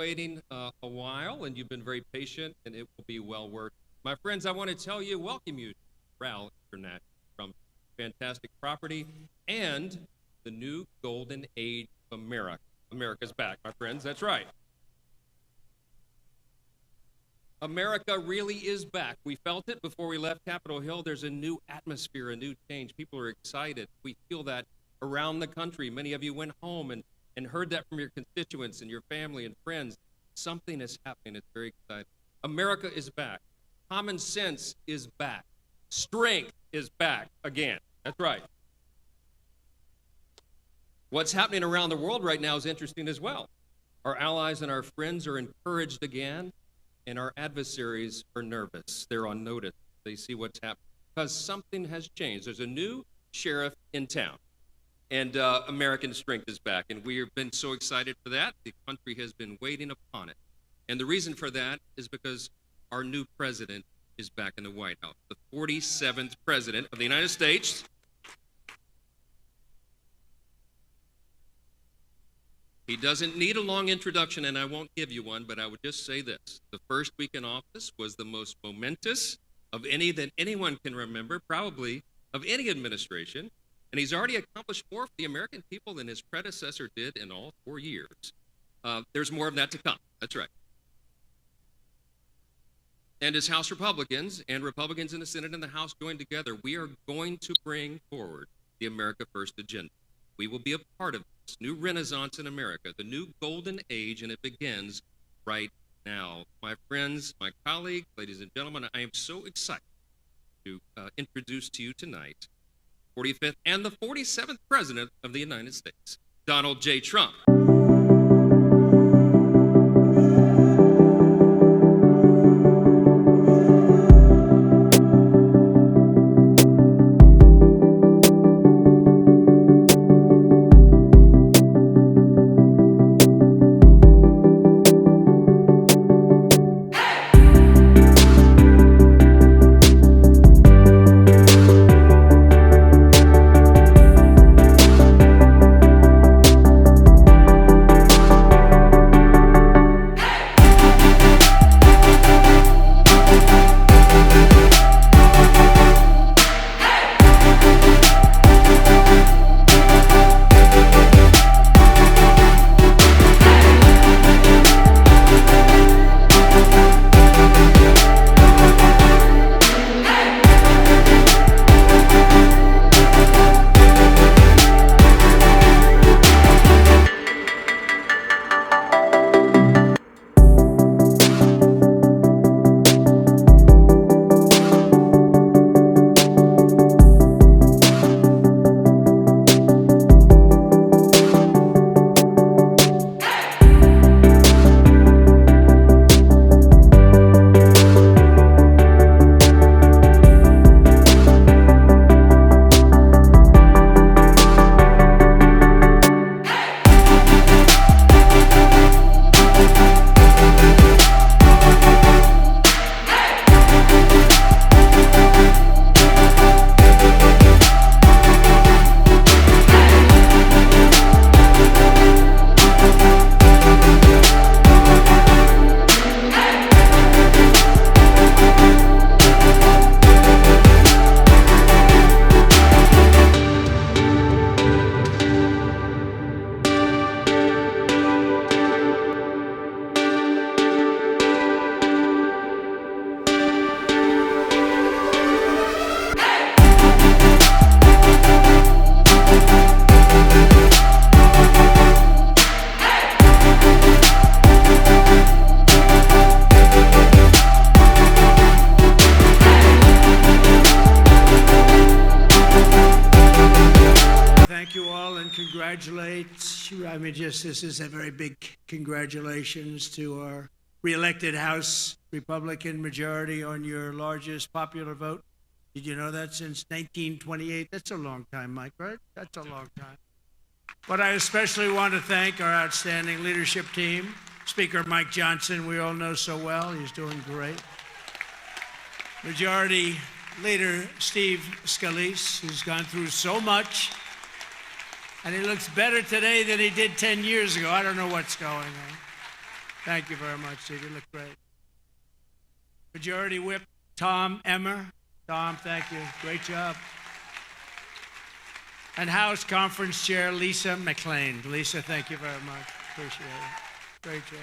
waiting a while, and you've been very patient, and it will be well worth it. My friends, I want to welcome you to RAL International, from fantastic property and the new golden age of America. America's back, my friends, that's right. America really is back. We felt it before we left Capitol Hill. There's a new atmosphere, a new change. People are excited. We feel that around the country. Many of you went home and heard that from your constituents and your family and friends. Something is happening. It's very exciting. America is back. Common sense is back. Strength is back again. That's right. What's happening around the world right now is interesting as well. Our allies and our friends are encouraged again, and our adversaries are nervous. They're on notice. They see what's happening because something has changed. There's a new sheriff in town, and American strength is back, and we have been so excited for that. The country has been waiting upon it, and the reason for that is because our new president is back in the White House, the 47th president of the United States. He doesn't need a long introduction, and I won't give you one, but I would just say this. The first week in office was the most momentous of any that anyone can remember, probably of any administration, and he's already accomplished more for the American people than his predecessor did in all 4 years. There's more of that to come. That's right. And as House Republicans and Republicans in the Senate and the House join together, we are going to bring forward the America First agenda. We will be a part of this new renaissance in America, the new golden age, and it begins right now. My friends, my colleagues, ladies and gentlemen, I am so excited to introduce to you tonight 45th and the 47th President of the United States, Donald J. Trump. This is a very big congratulations to our re-elected House Republican majority on your largest popular vote. Did you know that since 1928? That's a long time, Mike, right? That's a long time. But I especially want to thank our outstanding leadership team. Speaker Mike Johnson, we all know so well. He's doing great. Majority Leader Steve Scalise, who's gone through so much. And he looks better today than he did 10 years ago. I don't know what's going on. Thank you very much, Steve. You look great. Majority Whip Tom Emmer. Tom, thank you. Great job. And House Conference Chair Lisa McLean. Lisa, thank you very much. Appreciate it. Great job.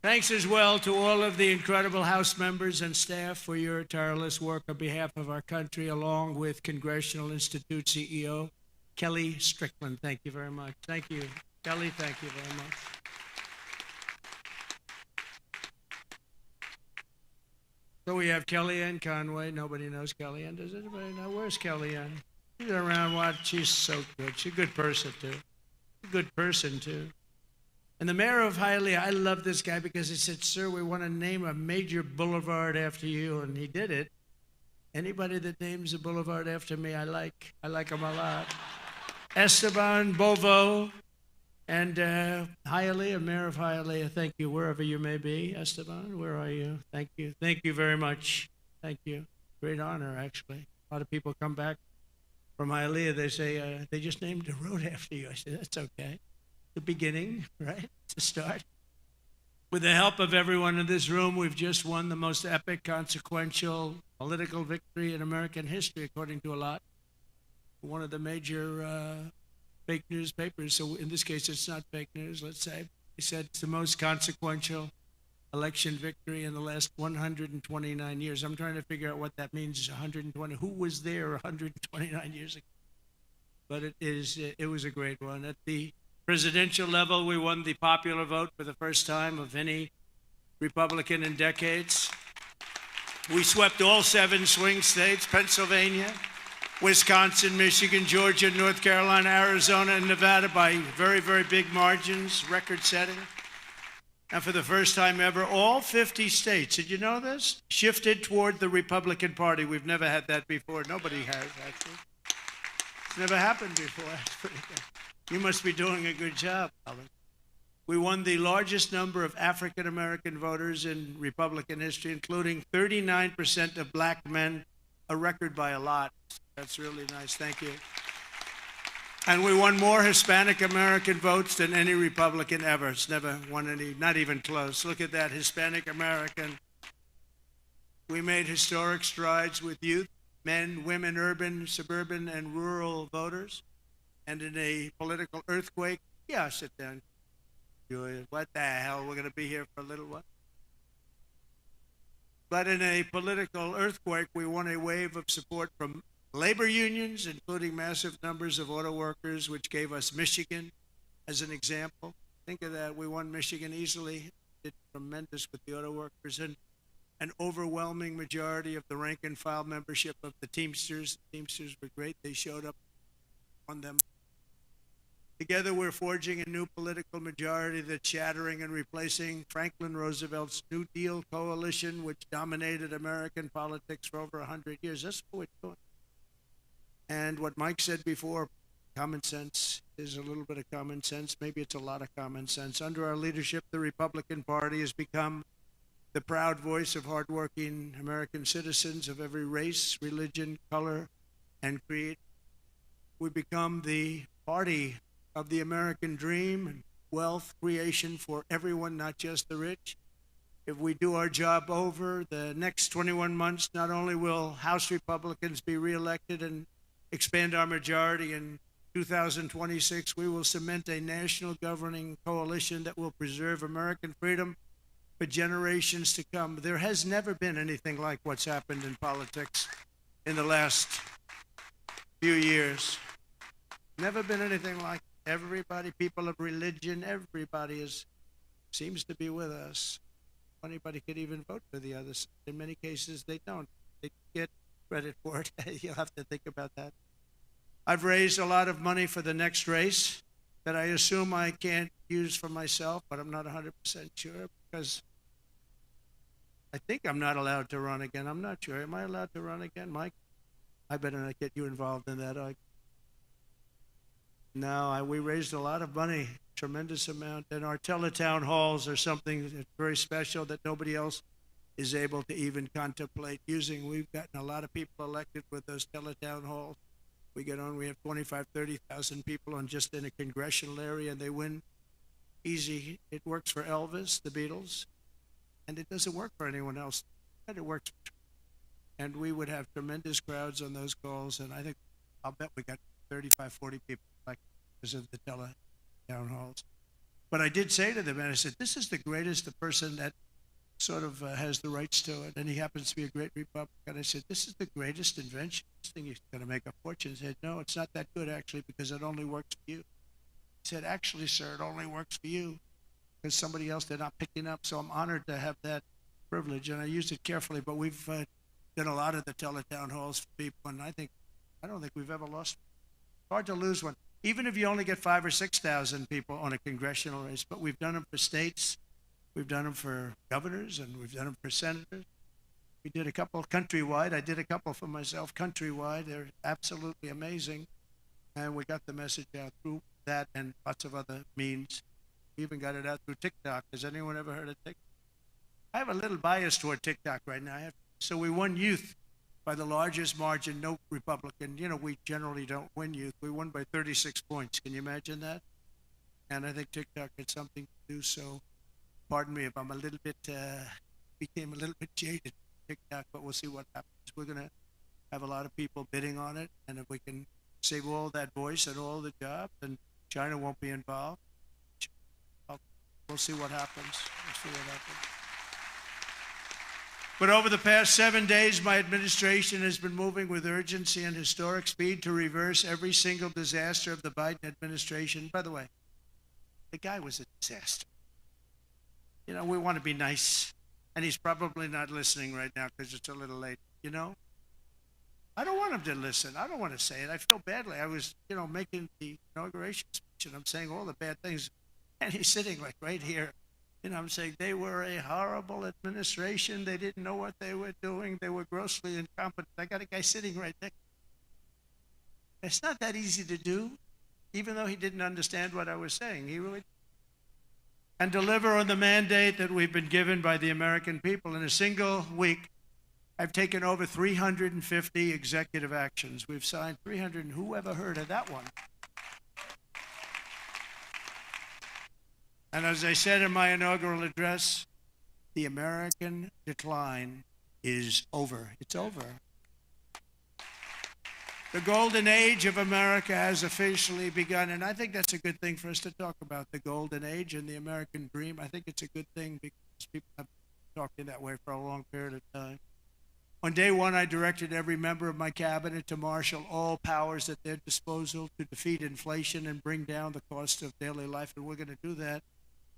Thanks as well to all of the incredible House members and staff for your tireless work on behalf of our country, along with Congressional Institute CEO Kelly Strickland. Thank you very much. Thank you. Kelly, thank you very much. So we have Kellyanne Conway. Nobody knows Kellyanne. Does anybody know? Where's Kellyanne? She's around. What? She's so good. She's a good person, too. A good person, too. And the mayor of Hialeah, I love this guy because he said, sir, we want to name a major boulevard after you. And he did it. Anybody that names a boulevard after me, I like him a lot. Esteban Bovo and Hialeah, mayor of Hialeah, thank you, wherever you may be. Esteban, where are you? Thank you. Thank you very much. Thank you. Great honor, actually. A lot of people come back from Hialeah. They say, they just named a road after you. I said, that's okay. The beginning, right? It's a start. With the help of everyone in this room, we've just won the most epic, consequential political victory in American history, according to a lot. One of the major fake newspapers, so in this case, it's not fake news, let's say. He said it's the most consequential election victory in the last 129 years. I'm trying to figure out what that means, 120. Who was there 129 years ago? But it was a great one. At the presidential level, we won the popular vote for the first time of any Republican in decades. We swept all 7 swing states, Pennsylvania, Wisconsin, Michigan, Georgia, North Carolina, Arizona, and Nevada by very, very big margins, record-setting. And for the first time ever, all 50 states, did you know this? Shifted toward the Republican Party. We've never had that before. Nobody has, actually. It's never happened before. That's pretty good. You must be doing a good job, Alan. We won the largest number of African-American voters in Republican history, including 39% of black men, a record by a lot. That's really nice. Thank you. And we won more Hispanic American votes than any Republican ever. It's never won any, not even close. Look at that, Hispanic American. We made historic strides with youth, men, women, urban, suburban, and rural voters. And in a political earthquake, yeah, sit down, Julia. What the hell? We're going to be here for a little while. But in a political earthquake, we won a wave of support from labor unions, including massive numbers of auto workers, which gave us Michigan as an example. Think of that. We won Michigan easily. It's tremendous with the auto workers. And an overwhelming majority of the rank and file membership of the Teamsters. The Teamsters were great. They showed up on them. Together, we're forging a new political majority that's shattering and replacing Franklin Roosevelt's New Deal coalition, which dominated American politics for over 100 years. That's what we're doing. And what Mike said before, common sense is a little bit of common sense. Maybe it's a lot of common sense. Under our leadership, the Republican Party has become the proud voice of hardworking American citizens of every race, religion, color, and creed. We become the party of the American dream and wealth creation for everyone, not just the rich. If we do our job over the next 21 months, not only will House Republicans be reelected and expand our majority in 2026, we will cement a national governing coalition that will preserve American freedom for generations to come. There has never been anything like what's happened in politics in the last few years. Never been anything like it. Everybody, people of religion, everybody seems to be with us. Anybody could even vote for the other side. In many cases, they don't. They get credit for it. You'll have to think about that. I've raised a lot of money for the next race that I assume I can't use for myself, but I'm not 100% sure because I think I'm not allowed to run again. I'm not sure. Am I allowed to run again, Mike? I better not get you involved in that. No, we raised a lot of money, tremendous amount, and our teletown halls are something that's very special that nobody else is able to even contemplate using. We've gotten a lot of people elected with those teletown halls. We have 25,000, 30,000 people on just in a congressional area, and they win easy. It works for Elvis, the Beatles, and it doesn't work for anyone else. But it works for, and we would have tremendous crowds on those calls, and I'll bet we got 35, 40 people like because of the town halls. But I did say to them, and I said, this is the greatest, the person that sort of has the rights to it, and he happens to be a great Republican. I said, this is the greatest invention. This thing is going to make a fortune. He said, no, it's not that good, actually, because it only works for you. He said, actually, sir, it only works for you because somebody else they're not picking up. So I'm honored to have that privilege, and I used it carefully. But we've done a lot of the teletown halls for people, and I don't think we've ever lost one. It's hard to lose one, even if you only get 5,000 or 6,000 people on a congressional race. But we've done them for states. We've done them for governors, and we've done them for senators. We did a couple countrywide. I did a couple for myself countrywide. They're absolutely amazing. And we got the message out through that and lots of other means. We even got it out through TikTok. Has anyone ever heard of TikTok? I have a little bias toward TikTok right now. So we won youth by the largest margin. No Republican. We generally don't win youth. We won by 36 points. Can you imagine that? And I think TikTok had something to do so. Pardon me if I'm became a little bit jaded TikTok, but we'll see what happens. We're going to have a lot of people bidding on it, and if we can save all that voice and all the jobs, then China won't be involved. We'll see what happens. But over the past 7 days, my administration has been moving with urgency and historic speed to reverse every single disaster of the Biden administration. By the way, the guy was a disaster. We want to be nice, and he's probably not listening right now because it's a little late, I don't want him to listen. I don't want to say it. I feel badly. I was, making the inauguration speech, and I'm saying all the bad things, and he's sitting like right here. I'm saying they were a horrible administration. They didn't know what they were doing. They were grossly incompetent. I got a guy sitting right there. It's not that easy to do, even though he didn't understand what I was saying. He really and deliver on the mandate that we've been given by the American people. In a single week, I've taken over 350 executive actions. We've signed 300, and who ever heard of that one? And as I said in my inaugural address, the American decline is over. It's over. The golden age of America has officially begun, and I think that's a good thing for us to talk about, the golden age and the American dream. I think it's a good thing because people have been talking that way for a long period of time. On day one, I directed every member of my cabinet to marshal all powers at their disposal to defeat inflation and bring down the cost of daily life, and we're going to do that.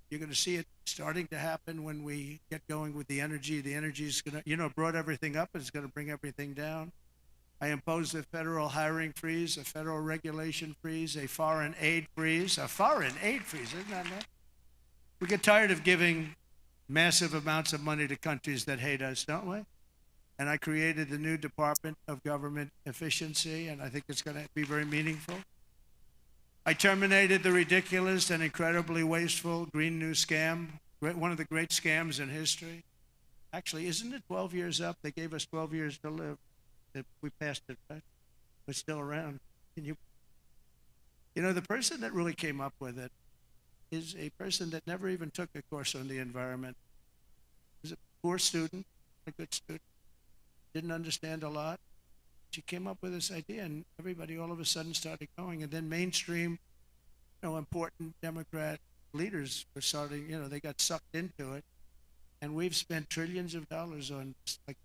You're going to see it starting to happen when we get going with the energy. The energy is going to, brought everything up, and it's going to bring everything down. I imposed a federal hiring freeze, a federal regulation freeze, a foreign aid freeze. A foreign aid freeze, isn't that nice? We get tired of giving massive amounts of money to countries that hate us, don't we? And I created the new Department of Government Efficiency, and I think it's going to be very meaningful. I terminated the ridiculous and incredibly wasteful Green New Scam, one of the great scams in history. Actually, isn't it 12 years up? They gave us 12 years to live. We passed it, right? We're still around. The person that really came up with it is a person that never even took a course on the environment. He was a poor student, a good student, didn't understand a lot. She came up with this idea, and everybody all of a sudden started going. And then mainstream, important Democrat leaders were starting, they got sucked into it. And we've spent trillions of dollars on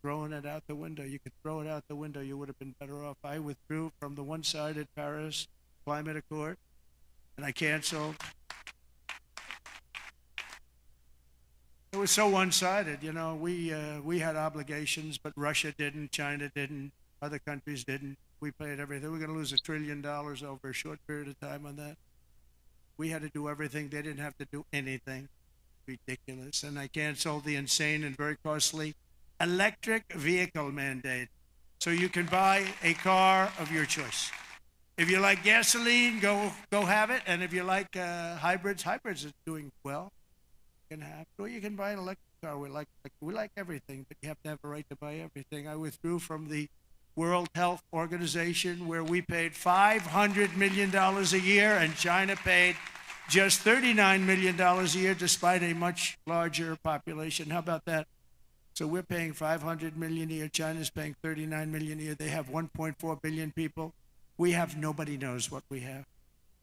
throwing it out the window. You could throw it out the window, you would have been better off. I withdrew from the one-sided Paris Climate Accord, and I canceled. It was so one-sided, we had obligations, but Russia didn't, China didn't, other countries didn't. We paid everything. We're going to lose $1 trillion over a short period of time on that. We had to do everything. They didn't have to do anything. Ridiculous. And I canceled the insane and very costly electric vehicle mandate. So you can buy a car of your choice. If you like gasoline, go have it. And if you like hybrids are doing well. You can have, or you can buy an electric car. We like everything, but you have to have a right to buy everything. I withdrew from the World Health Organization, where we paid $500 million a year, and China paid just $39 million a year despite a much larger population. How about that? So we're paying $500 million a year. China's paying $39 million a year. They have 1.4 billion people. We have, nobody knows what we have.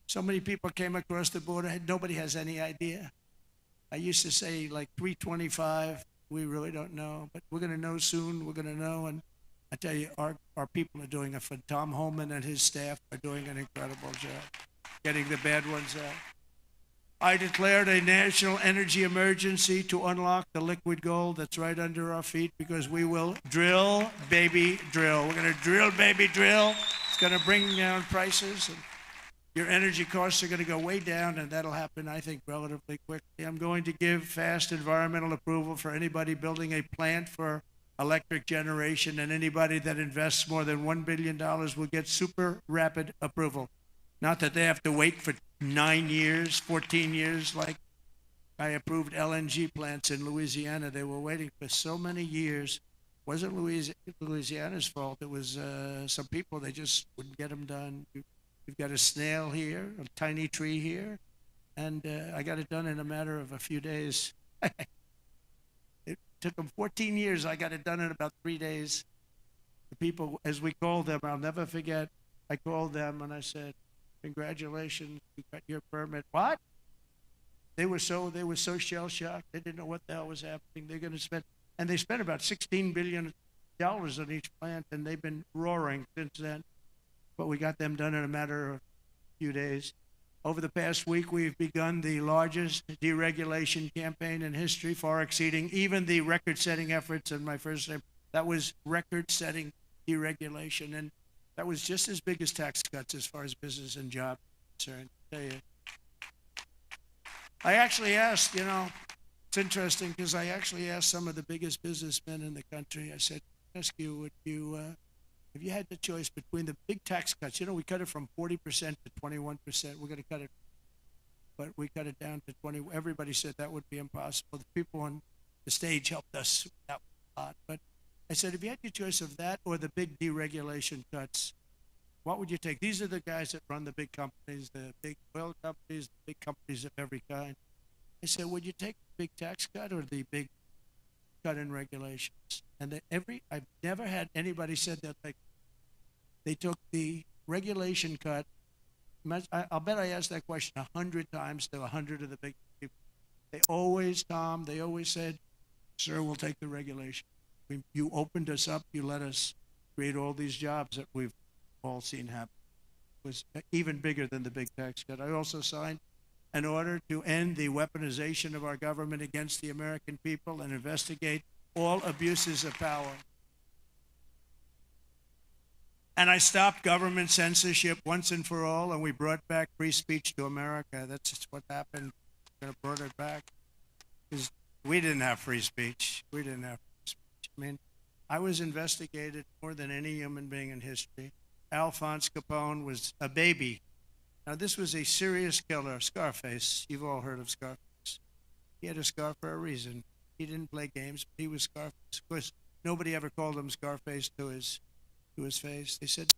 So many people came across the border. Nobody has any idea. I used to say like 325. We really don't know, but we're going to know soon. We're going to know. And I tell you, our people are doing a fun. Tom Holman and his staff are doing an incredible job getting the bad ones out. I declared a national energy emergency to unlock the liquid gold that's right under our feet because we will drill, baby, drill. We're going to drill, baby, drill. It's going to bring down prices, and your energy costs are going to go way down, and that'll happen, I think, relatively quickly. I'm going to give fast environmental approval for anybody building a plant for electric generation, and anybody that invests more than $1 billion will get super rapid approval. Not that they have to wait for 9 years, 14 years, like I approved LNG plants in Louisiana. They were waiting for so many years. It wasn't Louisiana's fault. It was some people, they just wouldn't get them done. You've got a snail here, a tiny tree here, and I got it done in a matter of a few days. It took them 14 years. I got it done in about 3 days. The people, as we called them, I'll never forget, I called them and I said, congratulations, you got your permit. What? They were so shell-shocked. They didn't know what the hell was happening. They're going to spend, and they spent about $16 billion on each plant, and they've been roaring since then. But we got them done in a matter of a few days. Over the past week, we've begun the largest deregulation campaign in history, far exceeding even the record-setting efforts in my first name. That was record-setting deregulation, and that was just as big as tax cuts as far as business and job concerned. I tell you. I actually asked, it's interesting because I actually asked some of the biggest businessmen in the country. I said, ask you, if you had the choice between the big tax cuts, we cut it from 40% to 21%. We're going to cut it, but we cut it down to 20. Everybody said that would be impossible. The people on the stage helped us with that a lot. But I said, if you had your choice of that or the big deregulation cuts, what would you take? These are the guys that run the big companies, the big oil companies, the big companies of every kind. I said, would you take the big tax cut or the big cut in regulations? And I've never had anybody said that. Like, they took the regulation cut. I'll bet I asked that question 100 times to 100 of the big people. They always said, sir, we'll take the regulation. You opened us up. You let us create all these jobs that we've all seen happen. It was even bigger than the big tax cut. I also signed an order to end the weaponization of our government against the American people and investigate all abuses of power. And I stopped government censorship once and for all, and we brought back free speech to America. That's just what happened. We brought it back. Because we didn't have free speech. I mean, I was investigated more than any human being in history. Alphonse Capone was a baby. Now, this was a serious killer, Scarface. You've all heard of Scarface. He had a scar for a reason. He didn't play games, but he was Scarface. Of course, nobody ever called him Scarface to his face. They said,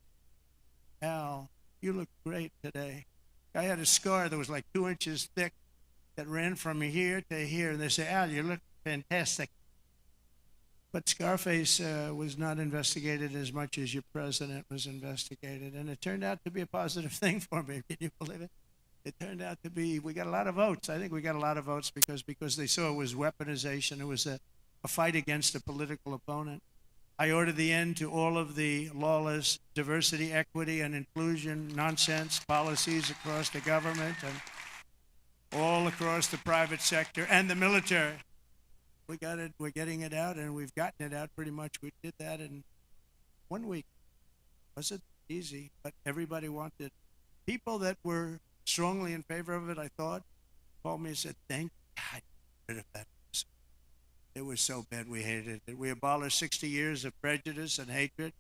Al, you look great today. I had a scar that was like 2 inches thick that ran from here to here. And they say, Al, you look fantastic. But Scarface was not investigated as much as your president was investigated. And it turned out to be a positive thing for me. Can you believe it? It turned out to be, we got a lot of votes. I think we got a lot of votes because they saw it was weaponization. It was a fight against a political opponent. I ordered the end to all of the lawless diversity, equity, and inclusion nonsense policies across the government and all across the private sector and the military. We got it. We're getting it out, and we've gotten it out pretty much. We did that in 1 week. Wasn't easy, but everybody wanted. People that were strongly in favor of it, I thought, called me and said, thank God rid of that. It was so bad we hated it. We abolished 60 years of prejudice and hatred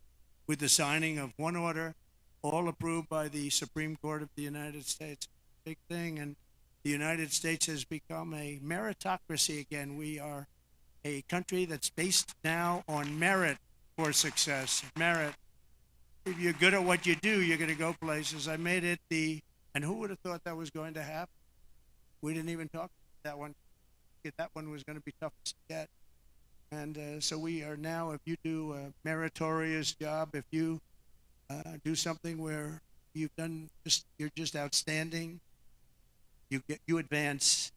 with the signing of one order, all approved by the Supreme Court of the United States. Big thing, and the United States has become a meritocracy again. We are a country that's based now on merit for success. Merit. If you're good at what you do, you're going to go places. I made it and who would have thought that was going to happen? We didn't even talk about that one. That one was going to be tough to get. And so we are now, if you do a meritorious job, if you do something where you're just outstanding, you advance.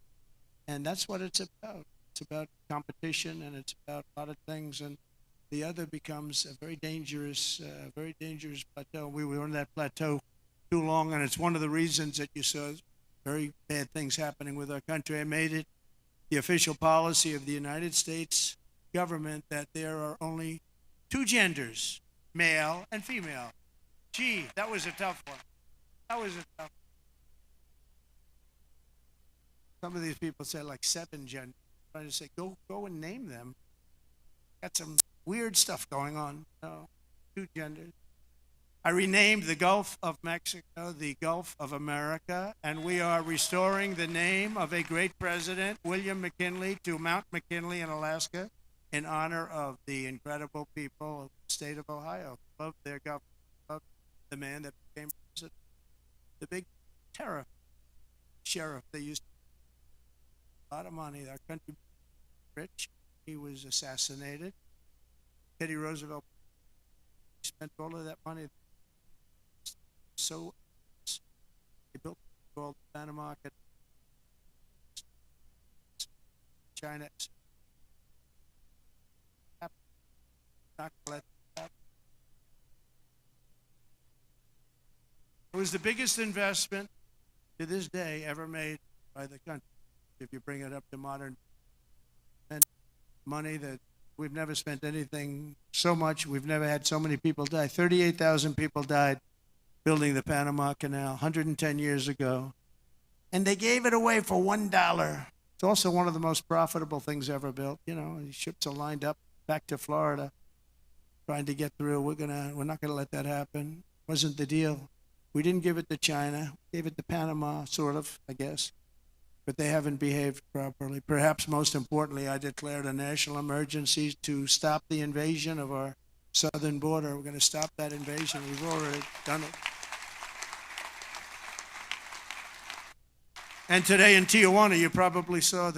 And that's what it's about. It's about competition, and it's about a lot of things. And the other becomes a very dangerous plateau. We were on that plateau too long, and it's one of the reasons that you saw very bad things happening with our country. I made it the official policy of the United States government that there are only two genders, male and female. Gee, that was a tough one. Some of these people say like 7 genders. I'm trying to say, go and name them. Got some weird stuff going on. No, 2 genders. I renamed the Gulf of Mexico the Gulf of America, and we are restoring the name of a great president, William McKinley, to Mount McKinley in Alaska in honor of the incredible people of the state of Ohio. Love their government, love the man that became president. The big sheriff, they used a lot of money. Our country was rich. He was assassinated. Teddy Roosevelt spent all of that money. So they built called Panama Canal. China not let that happen. It was the biggest investment to this day ever made by the country. If you bring it up to modern money, that we've never spent anything so much. We've never had so many people die. 38,000 people died building the Panama Canal 110 years ago. And they gave it away for $1. It's also one of the most profitable things ever built. You know, these ships are lined up back to Florida, trying to get through. We're not gonna let that happen. Wasn't the deal. We didn't give it to China. We gave it to Panama, sort of, I guess. But they haven't behaved properly. Perhaps most importantly, I declared a national emergency to stop the invasion of our southern border. We're going to stop that invasion. We've already done it. And today in Tijuana, you probably saw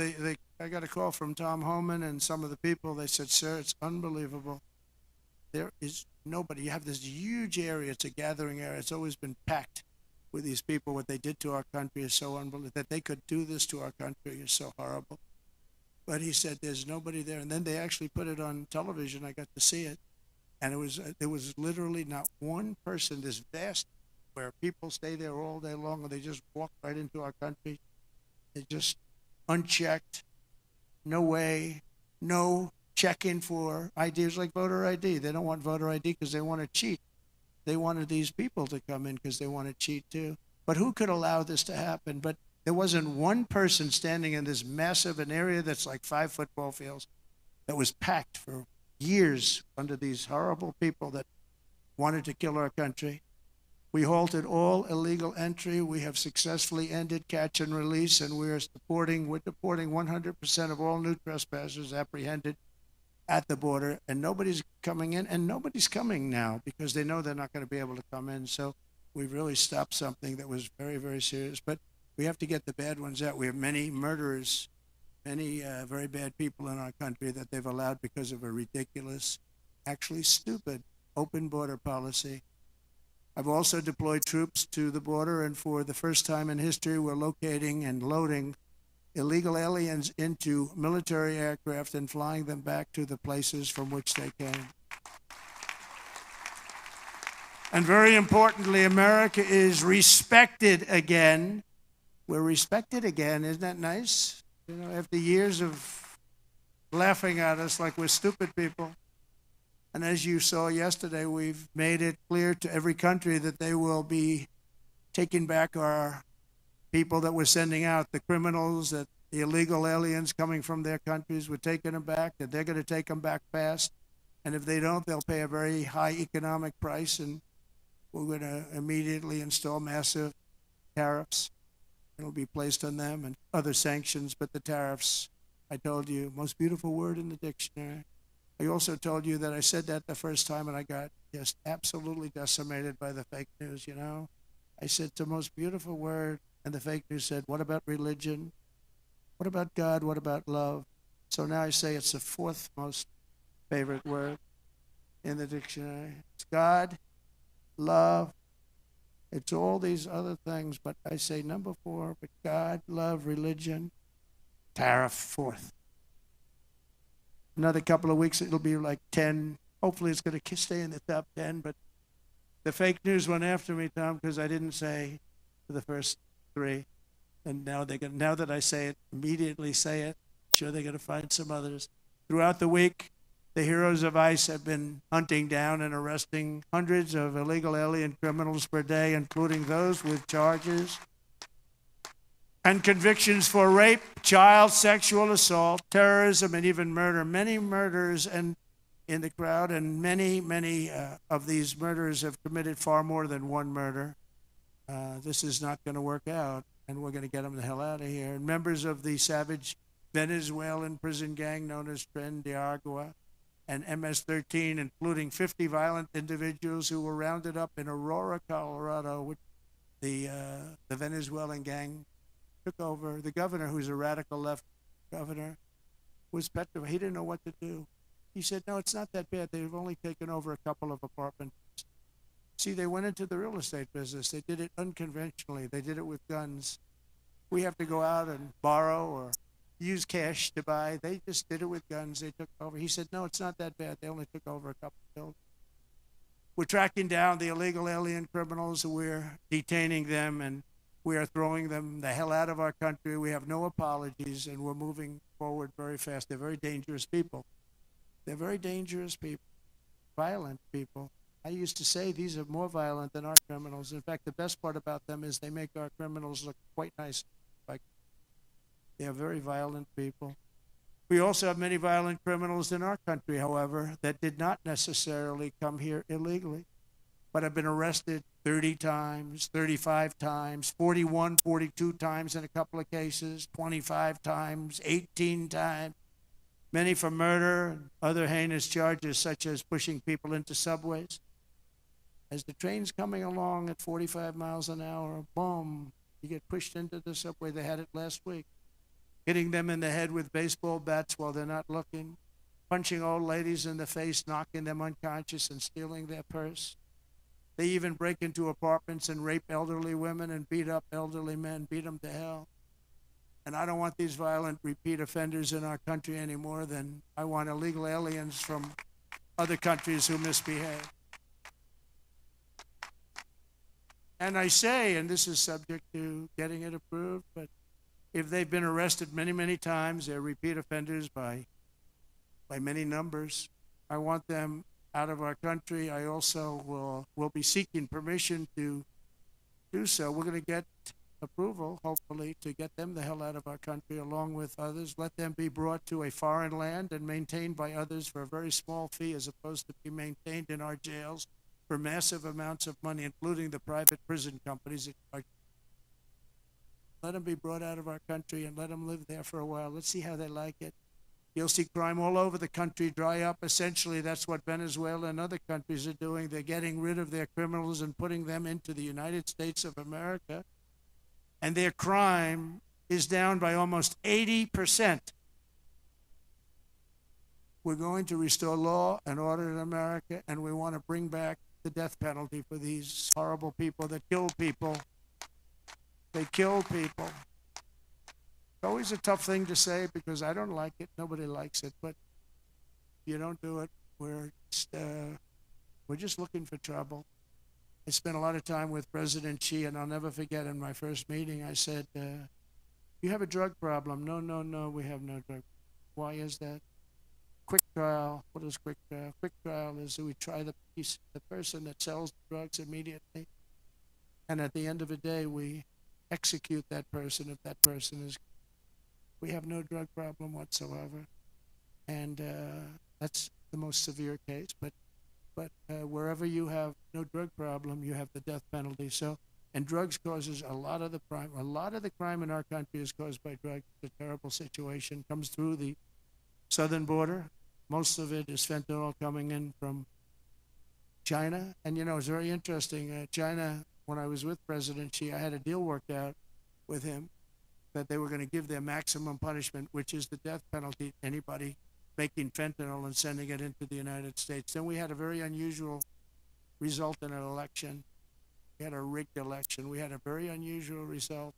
I got a call from Tom Homan and some of the people. They said, "Sir, it's unbelievable. There is nobody. You have this huge area. It's a gathering area. It's always been packed with these people. What they did to our country is so unbelievable. That they could do this to our country is so horrible." But he said, "There's nobody there." And then they actually put it on television. I got to see it. And there was literally not one person, this vast, where people stay there all day long and they just walk right into our country. They just unchecked, no way, no check-in for IDs like voter ID. They don't want voter ID because they want to cheat. They wanted these people to come in because they want to cheat too. But who could allow this to happen? But there wasn't one person standing in this massive an area that's like 5 football fields that was packed for years under these horrible people that wanted to kill our country. We halted all illegal entry. We have successfully ended catch and release, and we're deporting 100% of all new trespassers apprehended at the border, and nobody's coming in, and nobody's coming now because they know they're not going to be able to come in. So we've really stopped something that was very, very serious. But we have to get the bad ones out. We have many murderers, many very bad people in our country that they've allowed because of a ridiculous, actually stupid, open border policy. I've also deployed troops to the border, and for the first time in history, we're locating and loading illegal aliens into military aircraft and flying them back to the places from which they came. And very importantly, America is respected again. We're respected again. Isn't that nice? You know, after years of laughing at us like we're stupid people. And as you saw yesterday, we've made it clear to every country that they will be taking back our people that we're sending out, the criminals, that the illegal aliens coming from their countries, we're taking them back, that they're going to take them back fast. And if they don't, they'll pay a very high economic price, and we're going to immediately install massive tariffs. It'll be placed on them and other sanctions, but the tariffs, I told you, most beautiful word in the dictionary. I also told you that I said that the first time and I got just absolutely decimated by the fake news, you know. I said it's the most beautiful word, And the fake news said, what about religion? What about God? What about love? So now I say it's the fourth most favorite word in the dictionary. It's God, love. It's all these other things, but I say number 4, but God, love, religion, tariff, fourth. Another couple of weeks, it'll be like 10. Hopefully it's going to stay in the top 10, but the fake news went after me, Tom, because I didn't say the first 3. And now that I say it, immediately say it. I'm sure they're going to find some others. Throughout the week, the heroes of ICE have been hunting down and arresting hundreds of illegal alien criminals per day, including those with charges and convictions for rape, child sexual assault, terrorism, and even murder. Many murders in the crowd, and many of these murderers have committed far more than one murder. This is not going to work out, and we're going to get them the hell out of here. And members of the savage Venezuelan prison gang known as Tren de Agua and MS-13, including 50 violent individuals who were rounded up in Aurora, Colorado, which the Venezuelan gang took over. The governor, who's a radical left governor, was petrified. He didn't know what to do. He said, no, it's not that bad. They've only taken over a couple of apartments. See, they went into the real estate business. They did it unconventionally. They did it with guns. We have to go out and borrow or use cash to buy. They just did it with guns. They took over. He said, no, it's not that bad. They only took over a couple of buildings. We're tracking down the illegal alien criminals. We're detaining them, and we are throwing them the hell out of our country. We have no apologies, and we're moving forward very fast. They're very dangerous people. They're very dangerous people, violent people. I used to say these are more violent than our criminals. In fact, the best part about them is they make our criminals look quite nice. Like, they are very violent people. We also have many violent criminals in our country, however, that did not necessarily come here illegally, but have been arrested 30 times, 35 times, 41, 42 times in a couple of cases, 25 times, 18 times. Many for murder and other heinous charges, such as pushing people into subways. As the train's coming along at 45 miles an hour, boom, you get pushed into the subway. They had it last week. Hitting them in the head with baseball bats while they're not looking, punching old ladies in the face, knocking them unconscious and stealing their purse. They even break into apartments and rape elderly women and beat up elderly men, beat them to hell. And I don't want these violent repeat offenders in our country any more than I want illegal aliens from other countries who misbehave. And I say, and this is subject to getting it approved, but if they've been arrested many, many times, they're repeat offenders by many numbers. I want them out of our country. I also will be seeking permission to do so. We're going to get approval, hopefully, to get them the hell out of our country along with others. Let them be brought to a foreign land and maintained by others for a very small fee, as opposed to be maintained in our jails for massive amounts of money, including the private prison companies. Let them be brought out of our country and let them live there for a while. Let's see how they like it. You'll see crime all over the country dry up. Essentially, that's what Venezuela and other countries are doing. They're getting rid of their criminals and putting them into the United States of America. And their crime is down by almost 80%. We're going to restore law and order in America, and we want to bring back the death penalty for these horrible people that kill people. They kill people. It's always a tough thing to say because I don't like it. Nobody likes it. But if you don't do it, we're just looking for trouble. I spent a lot of time with President Xi, and I'll never forget in my first meeting, I said, you have a drug problem. No, we have no drug. Why is that? Quick trial. What is quick trial? Quick trial is that we try the person that sells the drugs immediately, and at the end of the day, we execute that person if that person is. We have no drug problem whatsoever, and that's the most severe case. But wherever you have no drug problem, you have the death penalty. So, and drugs causes a lot of the crime. A lot of the crime in our country is caused by drugs. It's a terrible situation. Comes through the southern border. Most of it is fentanyl coming in from China. And, it's very interesting. China, when I was with President Xi, I had a deal worked out with him, that they were going to give their maximum punishment, which is the death penalty, to anybody making fentanyl and sending it into the United States. Then we had a very unusual result in an election. We had a rigged election. We had a very unusual result,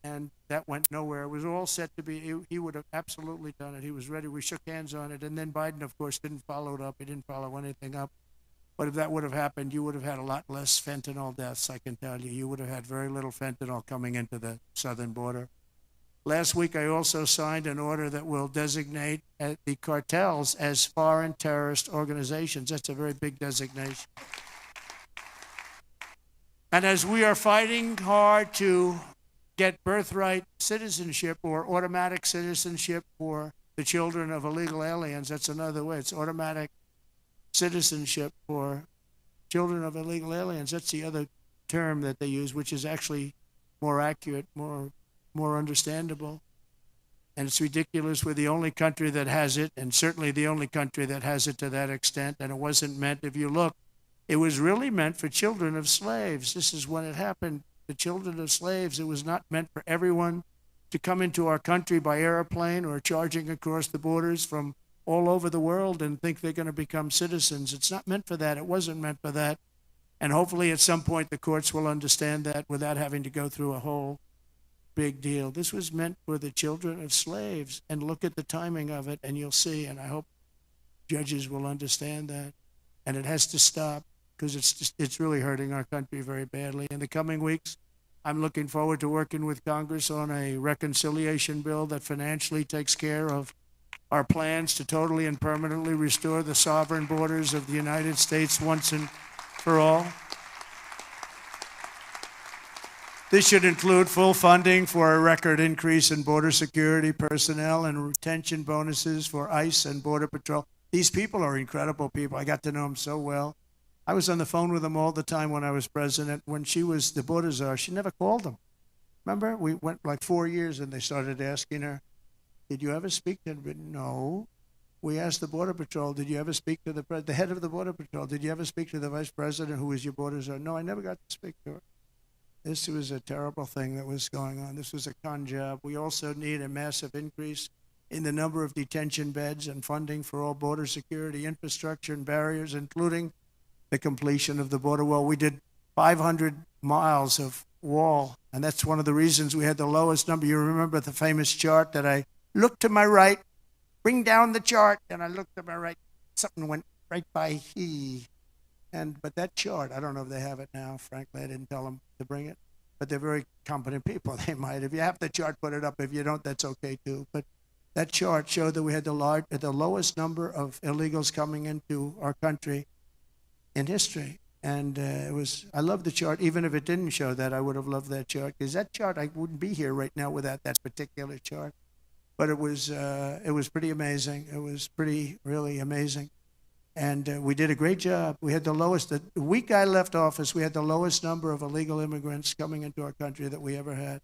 and that went nowhere. It was all set to be, he would have absolutely done it. He was ready. We shook hands on it, and then Biden, of course, didn't follow it up. He didn't follow anything up. But if that would have happened, you would have had a lot less fentanyl deaths, I can tell you. You would have had very little fentanyl coming into the southern border. Last week, I also signed an order that will designate the cartels as foreign terrorist organizations. That's a very big designation. And as we are fighting hard to get birthright citizenship or automatic citizenship for the children of illegal aliens, that's another way. It's automatic citizenship for children of illegal aliens. That's the other term that they use, which is actually more accurate, more understandable. And it's ridiculous. We're the only country that has it, and certainly the only country that has it to that extent. And it wasn't meant, if you look, it was really meant for children of slaves. This is when it happened. The children of slaves, it was not meant for everyone to come into our country by airplane or charging across the borders from all over the world and think they're going to become citizens. It's not meant for that. It wasn't meant for that. And hopefully at some point the courts will understand that without having to go through a whole big deal. This was meant for the children of slaves. And look at the timing of it, and you'll see. And I hope judges will understand that. And it has to stop, because it's really hurting our country very badly. In the coming weeks, I'm looking forward to working with Congress on a reconciliation bill that financially takes care of our plans to totally and permanently restore the sovereign borders of the United States once and for all. This should include full funding for a record increase in border security personnel and retention bonuses for ICE and Border Patrol. These people are incredible people. I got to know them so well. I was on the phone with them all the time when I was president. When she was the border czar, she never called them. Remember, we went like 4 years and they started asking her, did you ever speak to them? No. We asked the Border Patrol, did you ever speak to the head of the Border Patrol? Did you ever speak to the vice president who was your border czar? No, I never got to speak to her. This was a terrible thing that was going on. This was a con job. We also need a massive increase in the number of detention beds and funding for all border security infrastructure and barriers, including the completion of the border wall. We did 500 miles of wall, and that's one of the reasons we had the lowest number. You remember the famous chart that I looked to my right, bring down the chart, and I looked to my right, something went right by he. But that chart, I don't know if they have it now. Frankly, I didn't tell them to bring it, but they're very competent people. They might. If you have the chart, put it up. If you don't, that's okay too. But that chart showed that we had the lowest number of illegals coming into our country in history. And I love the chart. Even if it didn't show that, I would have loved that chart, because that chart, I wouldn't be here right now without that particular chart. But it was pretty amazing. It was really amazing. And we did a great job. We had the week I left office, we had the lowest number of illegal immigrants coming into our country that we ever had.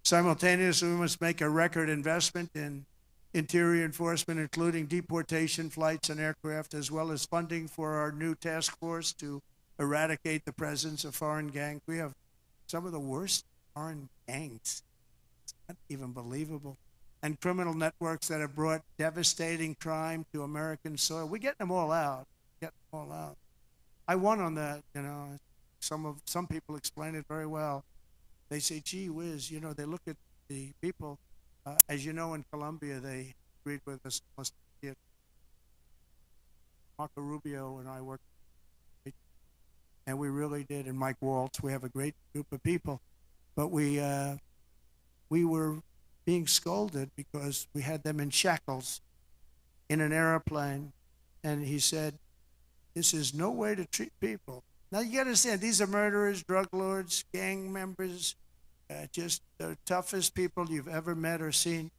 Simultaneously, we must make a record investment in interior enforcement, including deportation flights and aircraft, as well as funding for our new task force to eradicate the presence of foreign gangs. We have some of the worst foreign gangs. It's not even believable. And criminal networks that have brought devastating crime to American soil. We're getting them all out. I won on that, Some people explain it very well. They say, gee whiz, they look at the people. As you know, in Colombia, they agreed with us. Marco Rubio and I worked, and we really did. And Mike Waltz, we have a great group of people. But we were being scolded because we had them in shackles in an airplane. And he said, this is no way to treat people. Now, you got to understand, these are murderers, drug lords, gang members, just the toughest people you've ever met or seen.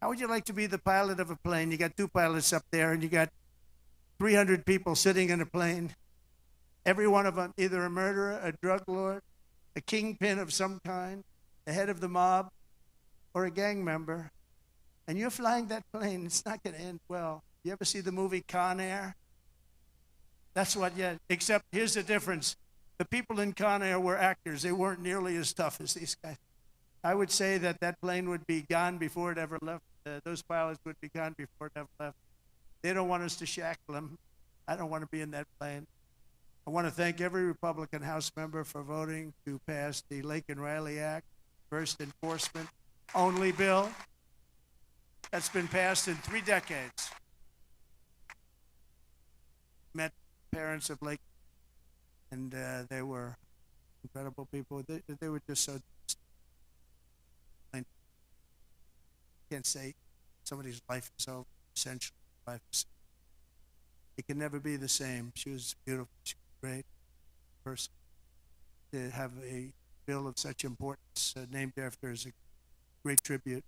How would you like to be the pilot of a plane? You got two pilots up there, and you got 300 people sitting in a plane. Every one of them either a murderer, a drug lord, a kingpin of some kind, the head of the mob, or a gang member. And you're flying that plane. It's not going to end well. You ever see the movie Con Air? That's what, except here's the difference. The people in Con Air were actors. They weren't nearly as tough as these guys. I would say that that plane would be gone before it ever left. Those pilots would be gone before it ever left. They don't want us to shackle them. I don't want to be in that plane. I want to thank every Republican House member for voting to pass the Lake and Riley Act, first enforcement only bill that's been passed in 3 decades. Met parents of Lake, and they were incredible people. They were just so. I can't say somebody's life is over. Essentially, life is. It can never be the same. She was beautiful. She was a great person. To have a bill of such importance named after is a great tribute.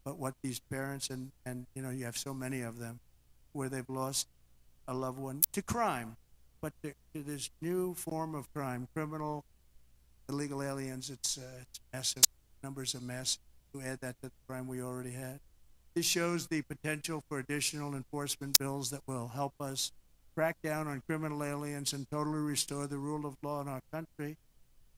But what these parents and you know, you have so many of them where they've lost a loved one to crime, but to this new form of crime, criminal, illegal aliens. It's massive. Numbers are massive. To add that to the crime we already had. This shows the potential for additional enforcement bills that will help us crack down on criminal aliens and totally restore the rule of law in our country.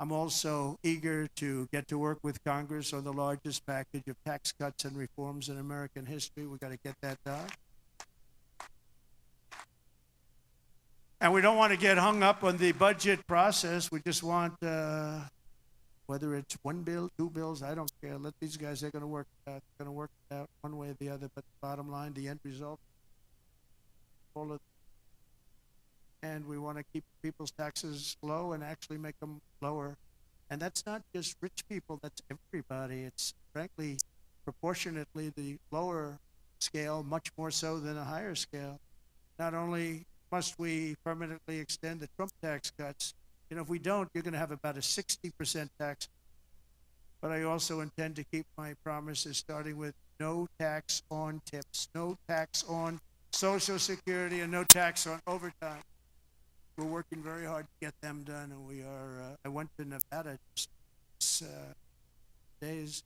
I'm also eager to get to work with Congress on the largest package of tax cuts and reforms in American history. We've got to get that done. And we don't want to get hung up on the budget process. We just want, whether it's 1 bill, 2 bills, I don't care. Let these guys, they're going to work it out. They're going to work it out one way or the other. But the bottom line, the end result, all of, and we want to keep people's taxes low and actually make them lower. And that's not just rich people, that's everybody. It's frankly, proportionately the lower scale, much more so than a higher scale. Not only must we permanently extend the Trump tax cuts, you know, if we don't, you're going to have about a 60% tax. But I also intend to keep my promises, starting with no tax on tips, no tax on Social Security, and no tax on overtime. We're working very hard to get them done, and we are. I went to Nevada just days.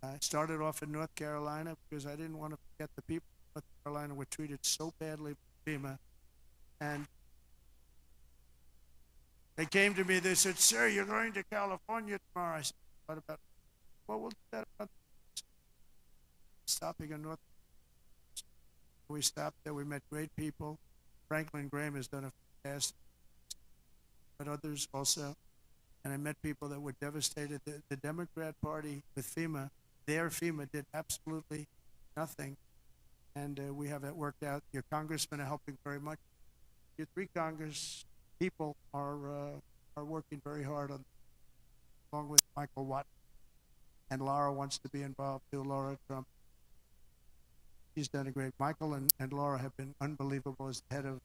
I started off in North Carolina because I didn't want to forget the people of North Carolina were treated so badly by FEMA. And they came to me, they said, "Sir, you're going to California tomorrow." I said, "What about?" "Well, we'll do that about stopping in North." We stopped there, we met great people. Franklin Graham has done a fantastic, but others also. And I met people that were devastated. The Democrat Party with FEMA, their FEMA did absolutely nothing. And we have that worked out. Your congressmen are helping very much. Your 3 Congress people are working very hard on, along with Michael Watt. And Laura wants to be involved too, Laura Trump. She's done a great. Michael and Laura have been unbelievable as the head of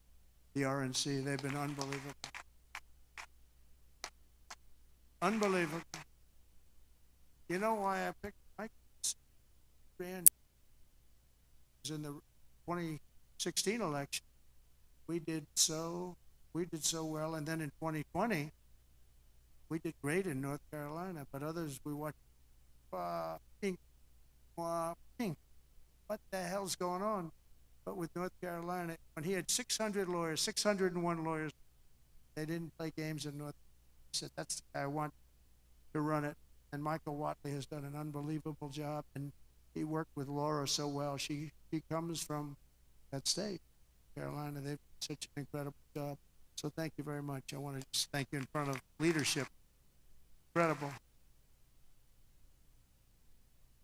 the RNC. They've been unbelievable. Unbelievable. You know why I picked Michael? It was in the 2016 election. We did so well, and then in 2020, we did great in North Carolina. But others, we watched pink. What the hell's going on? But with North Carolina, when he had 600 lawyers, 601 lawyers, they didn't play games in North Carolina. He said, "That's the guy I want to run it." And Michael Watley has done an unbelievable job, and he worked with Laura so well. She comes from that state, Carolina. They've done such an incredible job. So thank you very much. I want to just thank you in front of leadership. Incredible.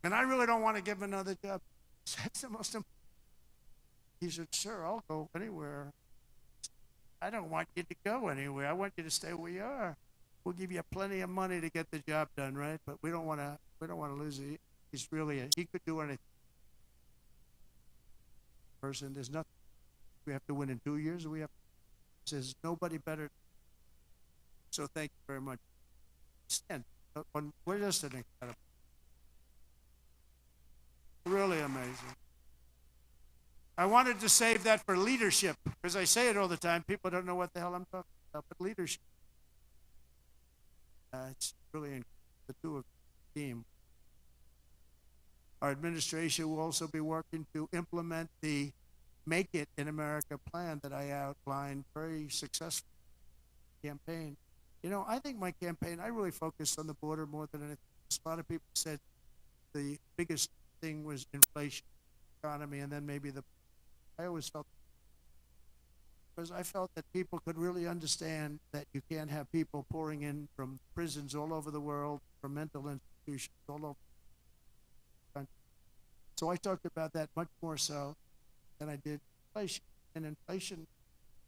And I really don't want to give him another job. That's the most important. He said, "Sir, I'll go anywhere." I don't want you to go anywhere. I want you to stay where you are. We'll give you plenty of money to get the job done, right? But we don't want to lose it. He's really he could do anything. Person, there's nothing. We have to win in 2 years. There's nobody better. So thank you very much. Stand. We're just an incredible. Really amazing. I wanted to save that for leadership, because I say it all the time. People don't know what the hell I'm talking about, but leadership. It's really the two of the team. Our administration will also be working to implement the Make It in America plan that I outlined, very successful campaign. You know, I think my campaign, I really focused on the border more than anything. A lot of people said the biggest thing was inflation, economy, and then maybe I always felt, because I felt that people could really understand that you can't have people pouring in from prisons all over the world, from mental institutions all over the country. So I talked about that much more so than I did inflation. And inflation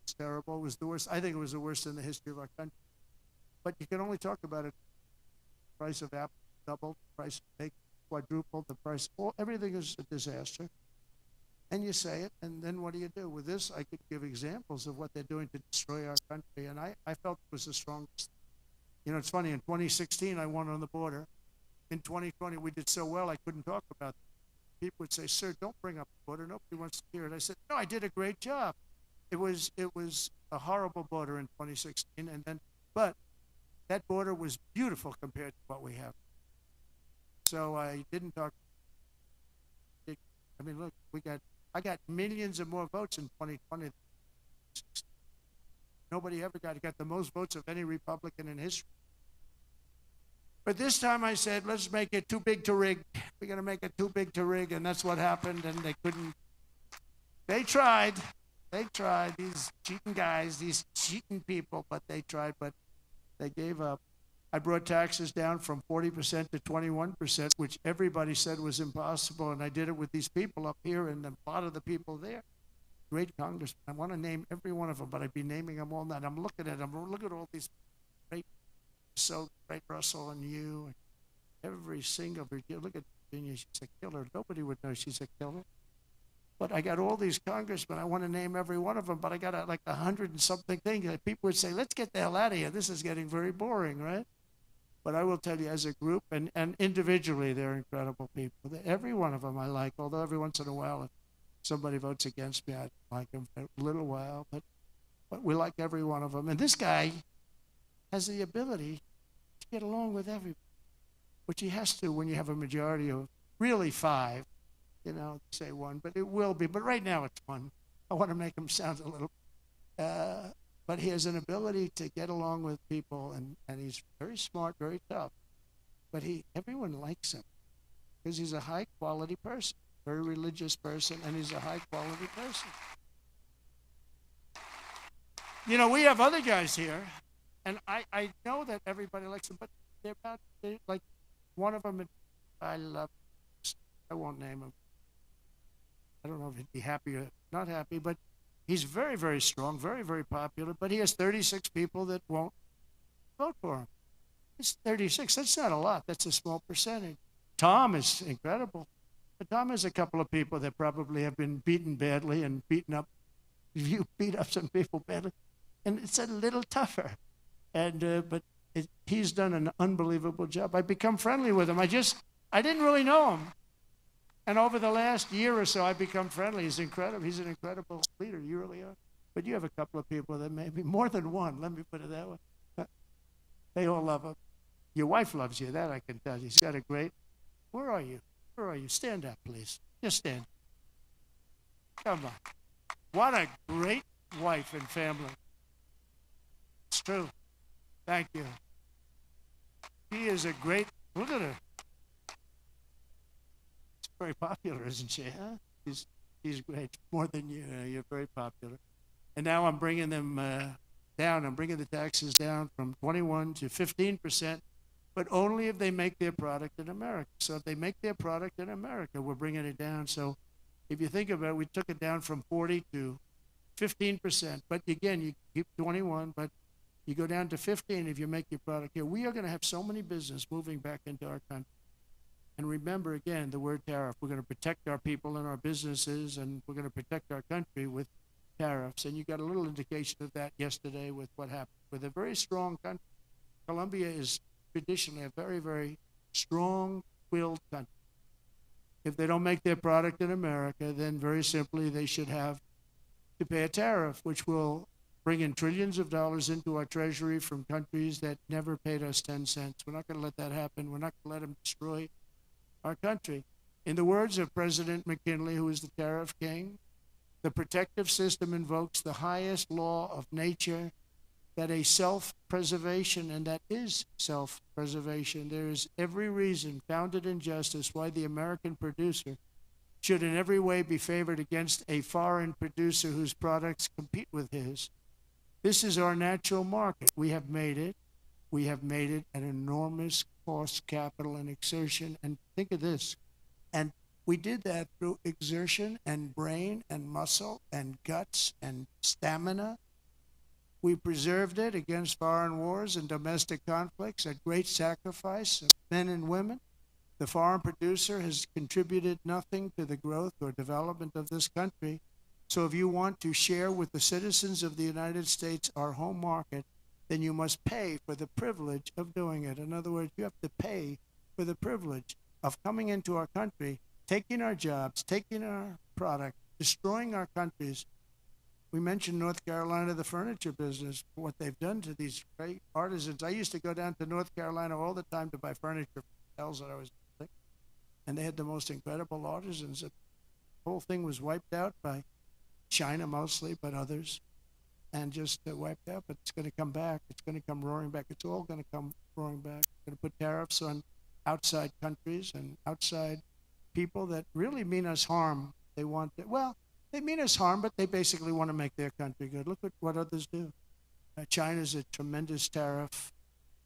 was terrible. It was the worst. I think it was the worst in the history of our country. But you can only talk about it. The price of Apple doubled, the price of bacon quadrupled, the price, everything is a disaster. And you say it, and then what do you do? With this, I could give examples of what they're doing to destroy our country, and I felt it was the strongest. You know, it's funny, in 2016, I won on the border. In 2020, we did so well, I couldn't talk about it. People would say, sir, don't bring up the border. Nobody wants to hear it. I said, no, I did a great job. It was a horrible border in 2016, but that border was beautiful compared to what we have. So I didn't talk. I mean, look, I got millions of more votes in 2020. Nobody ever got the most votes of any Republican in history. But this time I said, let's make it too big to rig. We're going to make it too big to rig, and that's what happened, and they couldn't. They tried, these cheating guys, these cheating people, but they tried, but they gave up. I brought taxes down from 40% to 21%, which everybody said was impossible, and I did it with these people up here and a lot of the people there. Great congressmen. I want to name every one of them, but I'd be naming them all night. I'm looking at them. Look at all these great, so great Russell and you, and every single Virginia. Look at Virginia. She's a killer. Nobody would know she's a killer. But I got all these congressmen. I want to name every one of them, but I got like 100 and something things. People would say, let's get the hell out of here. This is getting very boring, right? But I will tell you, as a group and individually, they're incredible people. Every one of them I like, although every once in a while, if somebody votes against me, I don't like them for a little while. But we like every one of them. And this guy has the ability to get along with everybody, which he has to when you have a majority of really 5. You know, say 1, but it will be. But right now it's 1. I want to make him sound a little. But he has an ability to get along with people, and he's very smart, very tough. But everyone likes him because he's a high-quality person, very religious person, and he's a high-quality person. You know, we have other guys here, and I know that everybody likes them, but they're like one of them, I love. I won't name him. I don't know if he'd be happy or not happy, but he's very, very strong, very, very popular, but he has 36 people that won't vote for him. It's 36. That's not a lot. That's a small percentage. Tom is incredible. But Tom has a couple of people that probably have been beaten badly and beaten up. You beat up some people badly. And it's a little tougher. But he's done an unbelievable job. I've become friendly with him. I didn't really know him. And over the last year or so, I've become friendly. He's incredible. He's an incredible leader. You really are. But you have a couple of people that maybe more than one. Let me put it that way. They all love him. Your wife loves you. That I can tell you. She's got a great. Where are you? Where are you? Stand up, please. Just stand. Come on. What a great wife and family. It's true. Thank you. She is a great. Look at her. Very popular, isn't she? Huh? She's great, more than you. You're very popular. And now I'm bringing them down. I'm bringing the taxes down from 21 to 15%, but only if they make their product in America. So if they make their product in America, we're bringing it down. So if you think about it, we took it down from 40 to 15%. But again, you keep 21, but you go down to 15 if you make your product here. We are going to have so many business moving back into our country. And remember, again, the word tariff. We're going to protect our people and our businesses, and we're going to protect our country with tariffs. And you got a little indication of that yesterday with what happened. With a very strong country, Colombia is traditionally a very, very strong-willed country. If they don't make their product in America, then very simply they should have to pay a tariff, which will bring in trillions of dollars into our treasury from countries that never paid us 10 cents. We're not going to let that happen. We're not going to let them destroy our country. In the words of President McKinley, who is the tariff king, the protective system invokes the highest law of nature that a self-preservation, and that is self-preservation, there is every reason founded in justice why the American producer should in every way be favored against a foreign producer whose products compete with his. This is our natural market. We have made it. We have made it at enormous cost, capital, and exertion. And think of this. And we did that through exertion and brain and muscle and guts and stamina. We preserved it against foreign wars and domestic conflicts at great sacrifice of men and women. The foreign producer has contributed nothing to the growth or development of this country. So if you want to share with the citizens of the United States our home market, then you must pay for the privilege of doing it. In other words, you have to pay for the privilege of coming into our country, taking our jobs, taking our product, destroying our countries. We mentioned North Carolina, the furniture business, what they've done to these great artisans. I used to go down to North Carolina all the time to buy furniture for hotels that I was building, and they had the most incredible artisans. The whole thing was wiped out by China mostly, but others, and just wiped out. But it's going to come back. It's going to come roaring back. It's all going to come roaring back. Going to put tariffs on outside countries and outside people that really mean us harm. They want to, well, they mean us harm, but they basically want to make their country good. Look at what others do. China's a tremendous tariff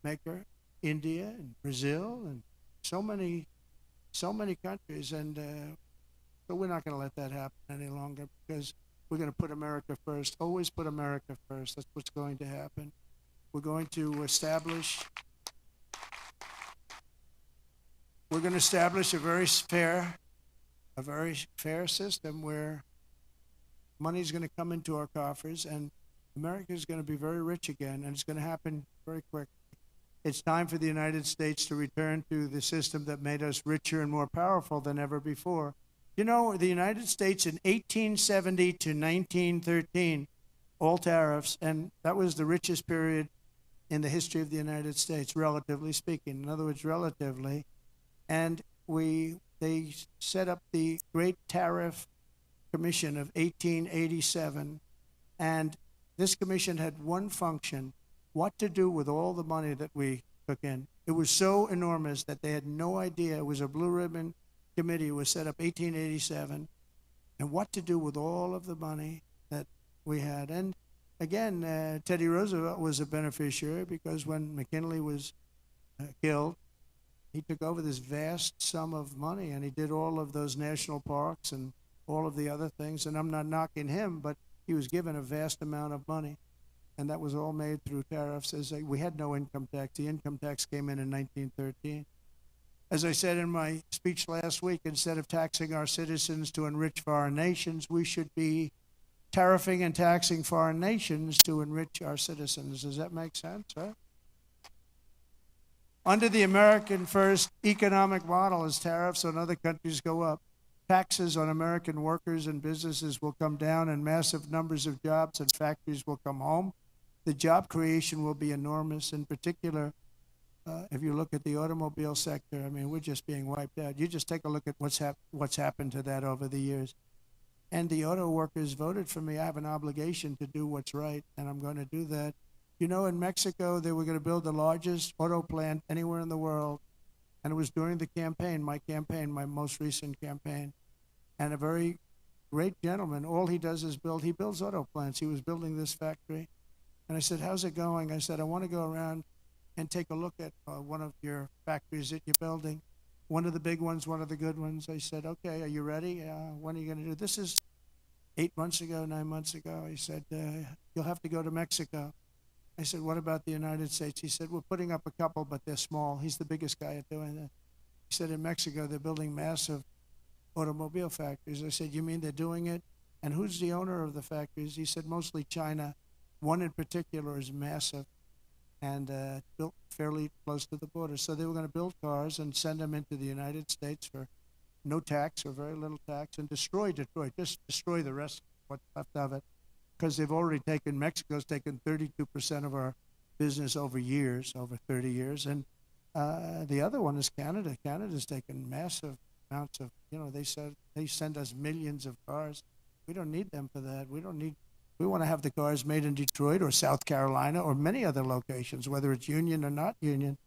maker. India and Brazil and so many countries. And so we're not going to let that happen any longer, because we're going to put America first. Always put America first. That's what's going to happen. We're going to establish a very fair system where money's going to come into our coffers, and America is going to be very rich again, and it's going to happen very quick. It's time for the United States to return to the system that made us richer and more powerful than ever before. You know, the United States in 1870 to 1913, all tariffs, and that was the richest period in the history of the United States, relatively speaking. In other words, relatively. And they set up the Great Tariff Commission of 1887, and this commission had one function: what to do with all the money that we took in. It was so enormous that they had no idea. It was a blue ribbon committee. It was set up 1887, and what to do with all of the money that we had. And again, Teddy Roosevelt was a beneficiary, because when McKinley was killed, he took over this vast sum of money, and he did all of those national parks and all of the other things. And I'm not knocking him, but he was given a vast amount of money, and that was all made through tariffs. We had no income tax. The income tax came in 1913. As I said in my speech last week, instead of taxing our citizens to enrich foreign nations, we should be tariffing and taxing foreign nations to enrich our citizens. Does that make sense, right? Under the American First economic model, as tariffs on other countries go up, taxes on American workers and businesses will come down, and massive numbers of jobs and factories will come home. The job creation will be enormous. In particular, if you look at the automobile sector, I mean, we're just being wiped out. You just take a look at what's happened to that over the years. And the auto workers voted for me. I have an obligation to do what's right, and I'm going to do that. You know, in Mexico, they were going to build the largest auto plant anywhere in the world, and it was during the campaign, my most recent campaign. And a very great gentleman, all he does is he builds auto plants. He was building this factory. And I said, how's it going? I said, I want to go around and take a look at one of your factories that you're building, one of the big ones, one of the good ones. I said, okay, are you ready? When are you going to do this? Is 9 months ago. He said, you'll have to go to Mexico. I said, what about the United States? He said, we're putting up a couple, but they're small. He's the biggest guy at doing that. He said, in Mexico, they're building massive automobile factories. I said, you mean they're doing it? And who's the owner of the factories? He said, mostly China. One in particular is massive and built fairly close to the border. So they were going to build cars and send them into the United States for no tax or very little tax, and destroy Detroit, just destroy the rest of what's left of it, because Mexico's taken 32% of our business over 30 years. And the other one is Canada. Canada's taken massive amounts of, they send us millions of cars. We don't need them for that. We We want to have the cars made in Detroit or South Carolina or many other locations, whether it's union or not union.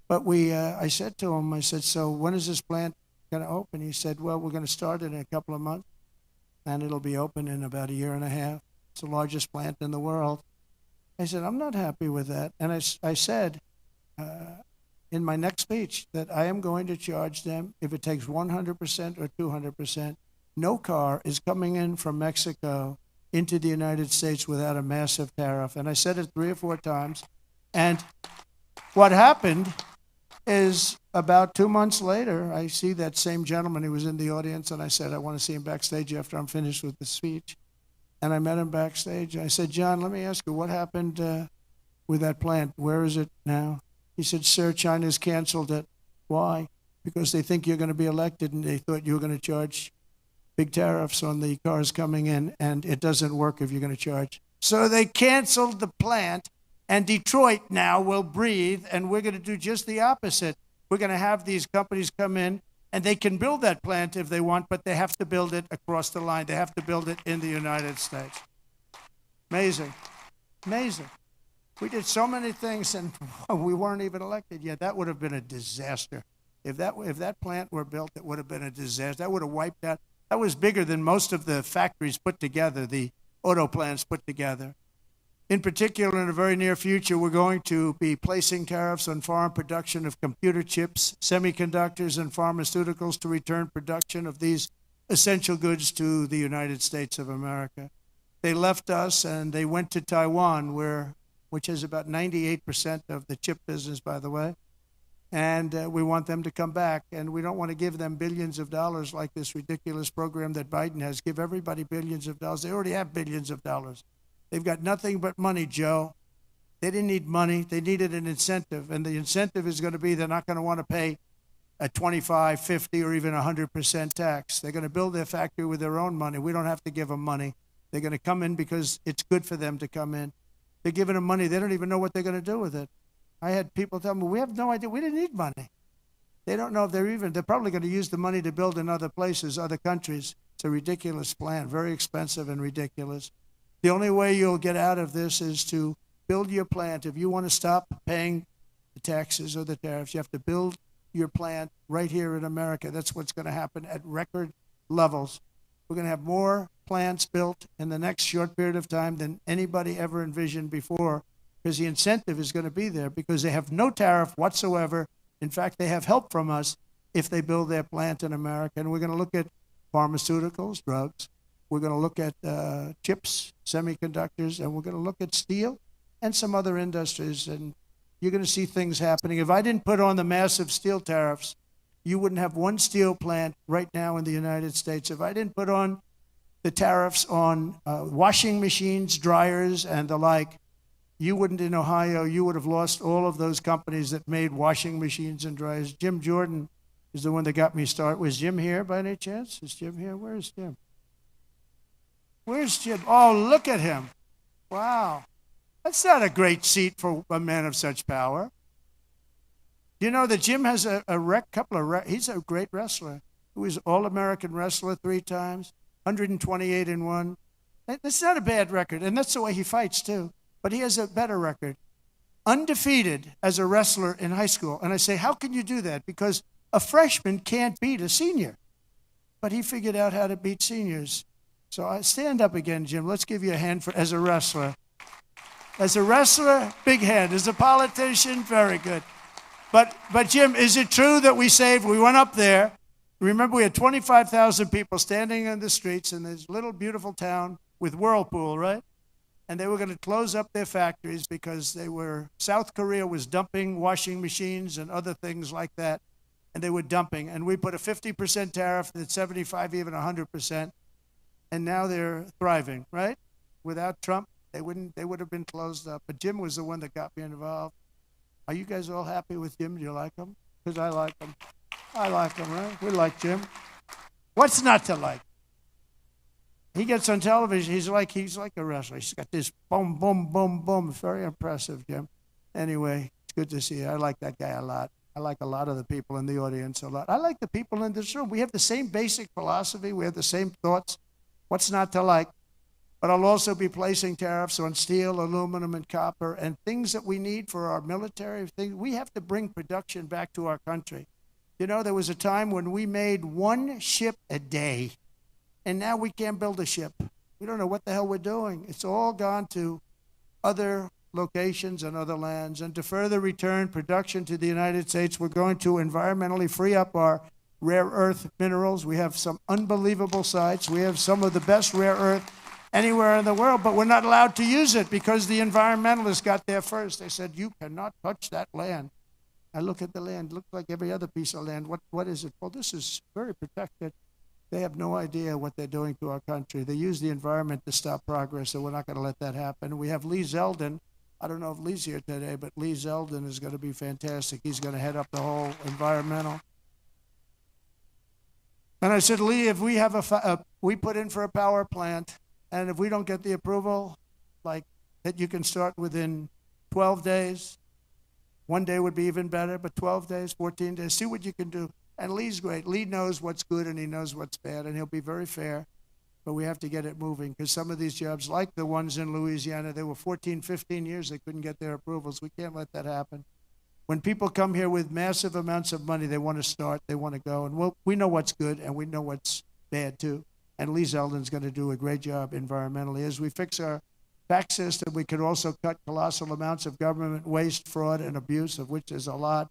But I said to him, I said, so when is this plant going to open? He said, well, we're going to start it in a couple of months, and it'll be open in about a year and a half. It's the largest plant in the world. I said, I'm not happy with that. And I said in my next speech that I am going to charge them, if it takes 100% or 200%, no car is coming in from Mexico into the United States without a massive tariff. And I said it 3 or 4 times. And what happened is about 2 months later, I see that same gentleman who was in the audience, and I said, I want to see him backstage after I'm finished with the speech. And I met him backstage. I said, John, let me ask you, what happened with that plant? Where is it now? He said, sir, China's canceled it. Why? Because they think you're going to be elected, and they thought you were going to charge big tariffs on the cars coming in, and it doesn't work if you're going to charge. So they canceled the plant, and Detroit now will breathe, and we're going to do just the opposite. We're going to have these companies come in, and they can build that plant if they want, but they have to build it across the line. They have to build it in the United States. Amazing. Amazing. We did so many things, and we weren't even elected yet. That would have been a disaster. If that plant were built, it would have been a disaster. That would have wiped out. That was bigger than most of the factories put together, the auto plants put together. In particular, in the very near future, we're going to be placing tariffs on foreign production of computer chips, semiconductors, and pharmaceuticals to return production of these essential goods to the United States of America. They left us and they went to Taiwan, which is about 98% of the chip business, by the way. And we want them to come back. And we don't want to give them billions of dollars like this ridiculous program that Biden has. Give everybody billions of dollars. They already have billions of dollars. They've got nothing but money, Joe. They didn't need money. They needed an incentive. And the incentive is going to be they're not going to want to pay a 25, 50, or even 100% tax. They're going to build their factory with their own money. We don't have to give them money. They're going to come in because it's good for them to come in. They're giving them money. They don't even know what they're going to do with it. I had people tell me, we have no idea. We didn't need money. They don't know if they're probably going to use the money to build in other places, other countries. It's a ridiculous plan, very expensive and ridiculous. The only way you'll get out of this is to build your plant. If you want to stop paying the taxes or the tariffs, you have to build your plant right here in America. That's what's going to happen at record levels. We're going to have more plants built in the next short period of time than anybody ever envisioned before, because the incentive is going to be there because they have no tariff whatsoever. In fact, they have help from us if they build their plant in America. And we're going to look at pharmaceuticals, drugs. We're going to look at chips, semiconductors, and we're going to look at steel and some other industries. And you're going to see things happening. If I didn't put on the massive steel tariffs, you wouldn't have one steel plant right now in the United States. If I didn't put on the tariffs on washing machines, dryers, and the like, you wouldn't in Ohio. You would have lost all of those companies that made washing machines and dryers. Jim Jordan is the one that got me started. Was Jim here by any chance? Is Jim here? Where is Jim? Where's Jim? Oh, look at him. Wow. That's not a great seat for a man of such power. You know that Jim has he's a great wrestler. He was All-American wrestler 3 times, 128 and 1. That's not a bad record, and that's the way he fights too. But he has a better record. Undefeated as a wrestler in high school. And I say, how can you do that? Because a freshman can't beat a senior. But he figured out how to beat seniors. So I stand up again, Jim. Let's give you a hand as a wrestler. As a wrestler, big hand. As a politician, very good. But Jim, is it true that we went up there. Remember, we had 25,000 people standing in the streets in this little beautiful town with Whirlpool, right? And they were going to close up their factories because South Korea was dumping washing machines and other things like that. And they were dumping. And we put a 50% tariff, then 75, even 100%. And now they're thriving, right? Without Trump, they would have been closed up. But Jim was the one that got me involved. Are you guys all happy with Jim? Do you like him? Because I like him. I like him, right? We like Jim. What's not to like? He gets on television. He's like a wrestler. He's got this boom, boom, boom, boom. Very impressive, Jim. Anyway, it's good to see you. I like that guy a lot. I like a lot of the people in the audience a lot. I like the people in this room. We have the same basic philosophy. We have the same thoughts. What's not to like? But I'll also be placing tariffs on steel, aluminum, and copper, and things that we need for our military. We have to bring production back to our country. You know, there was a time when we made one ship a day, and now we can't build a ship. We don't know what the hell we're doing. It's all gone to other locations and other lands. And to further return production to the United States, we're going to environmentally free up our rare earth minerals. We have some unbelievable sites. We have some of the best rare earth anywhere in the world, but we're not allowed to use it because the environmentalists got there first. They said, you cannot touch that land. I look at the land, it looks like every other piece of land. What is it? Well, this is very protected. They have no idea what they're doing to our country. They use the environment to stop progress, so we're not going to let that happen. We have Lee Zeldin. I don't know if Lee's here today, but Lee Zeldin is going to be fantastic. He's going to head up the whole environmental. And I said, Lee, if we have we put in for a power plant, and if we don't get the approval, like that you can start within 12 days, one day would be even better, but 12 days, 14 days, see what you can do. And Lee's great. Lee knows what's good and he knows what's bad, and he'll be very fair. But we have to get it moving because some of these jobs, like the ones in Louisiana, they were 14, 15 years, they couldn't get their approvals. We can't let that happen. When people come here with massive amounts of money, they want to start, they want to go. And we know what's good and we know what's bad too. And Lee Zeldin's going to do a great job environmentally. As we fix our tax system, we can also cut colossal amounts of government waste, fraud, and abuse, of which there's a lot.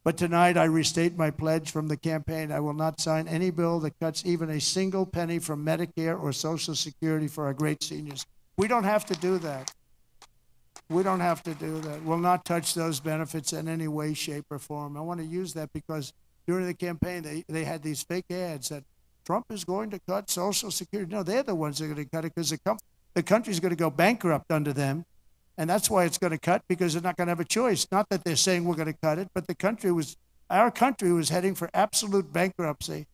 But tonight, I restate my pledge from the campaign. I will not sign any bill that cuts even a single penny from Medicare or Social Security for our great seniors. We don't have to do that. We don't have to do that. We'll not touch those benefits in any way, shape, or form. I want to use that because during the campaign, they had these fake ads that Trump is going to cut Social Security. No, they're the ones that are going to cut it because the country's going to go bankrupt under them. And that's why it's going to cut, because they're not going to have a choice. Not that they're saying we're going to cut it, but our country was heading for absolute bankruptcy.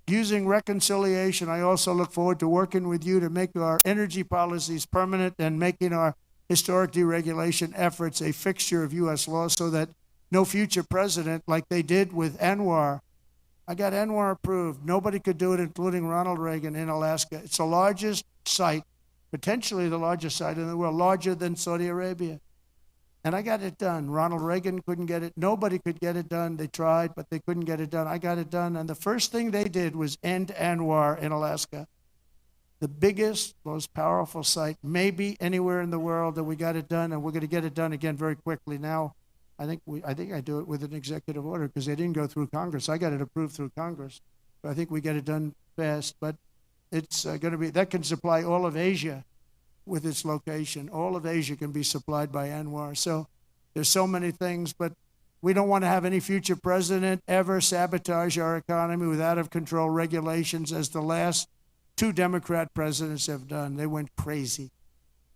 Using reconciliation, I also look forward to working with you to make our energy policies permanent and making our historic deregulation efforts a fixture of U.S. law so that no future president, like they did with Anwar, I got Anwar approved. Nobody could do it, including Ronald Reagan in Alaska. It's the largest site, potentially the largest site in the world, larger than Saudi Arabia. And I got it done. Ronald Reagan couldn't get it. Nobody could get it done. They tried, but they couldn't get it done. I got it done. And the first thing they did was end Anwar in Alaska. The biggest, most powerful site, maybe anywhere in the world, that we got it done. And we're going to get it done again very quickly. Now, I think I do it with an executive order because they didn't go through Congress. I got it approved through Congress. So I think we get it done fast. But it's going to be, that can supply all of Asia with its location. All of Asia can be supplied by Anwar. So there's so many things, but we don't want to have any future president ever sabotage our economy with out-of-control regulations as the last two Democrat presidents have done. They went crazy.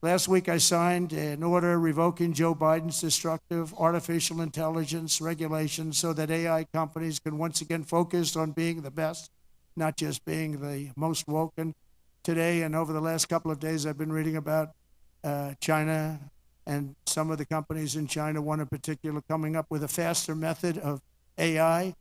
Last week, I signed an order revoking Joe Biden's destructive artificial intelligence regulations so that AI companies can once again focus on being the best, not just being the most woke. And today and over the last couple of days, I've been reading about China and some of the companies in China, one in particular, coming up with a faster method of AI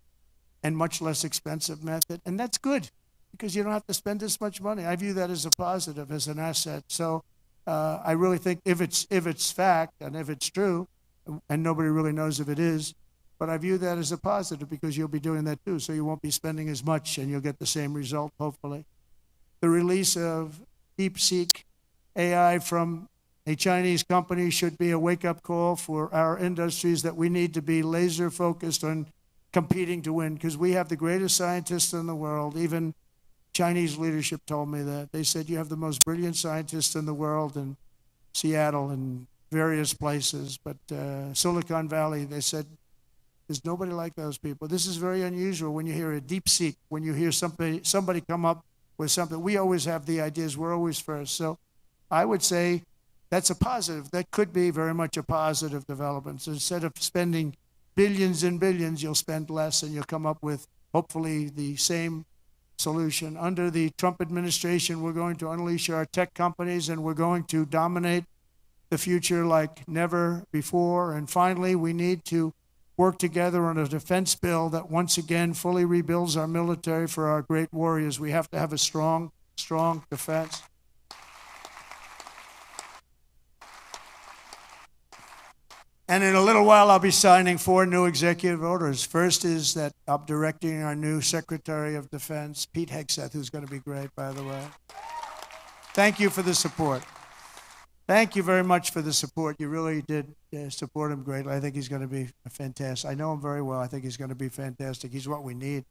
and much less expensive method. And that's good because you don't have to spend this much money. I view that as a positive, as an asset. So I really think if it's fact and if it's true, and nobody really knows if it is, but I view that as a positive because you'll be doing that too. So you won't be spending as much and you'll get the same result, hopefully. The release of DeepSeek AI from a Chinese company should be a wake-up call for our industries that we need to be laser focused on competing to win because we have the greatest scientists in the world. Even Chinese leadership told me that. They said, you have the most brilliant scientists in the world in Seattle and various places. But Silicon Valley, they said, there's nobody like those people. This is very unusual when you hear a DeepSeek, when you hear somebody come up with something. We always have the ideas. We're always first. So I would say that's a positive. That could be very much a positive development. So instead of spending billions and billions, you'll spend less and you'll come up with, hopefully, the same solution. Under the Trump administration, we're going to unleash our tech companies and we're going to dominate the future like never before. And finally, we need to work together on a defense bill that once again fully rebuilds our military for our great warriors. We have to have a strong defense. And in a little while, I'll be signing 4 new executive orders. First is that I'm directing our new Secretary of Defense, Pete Hegseth, who's going to be great, by the way. Thank you for the support. Thank you very much for the support. You really did support him greatly. I think he's going to be fantastic. I know him very well. I think he's going to be fantastic. He's what we need.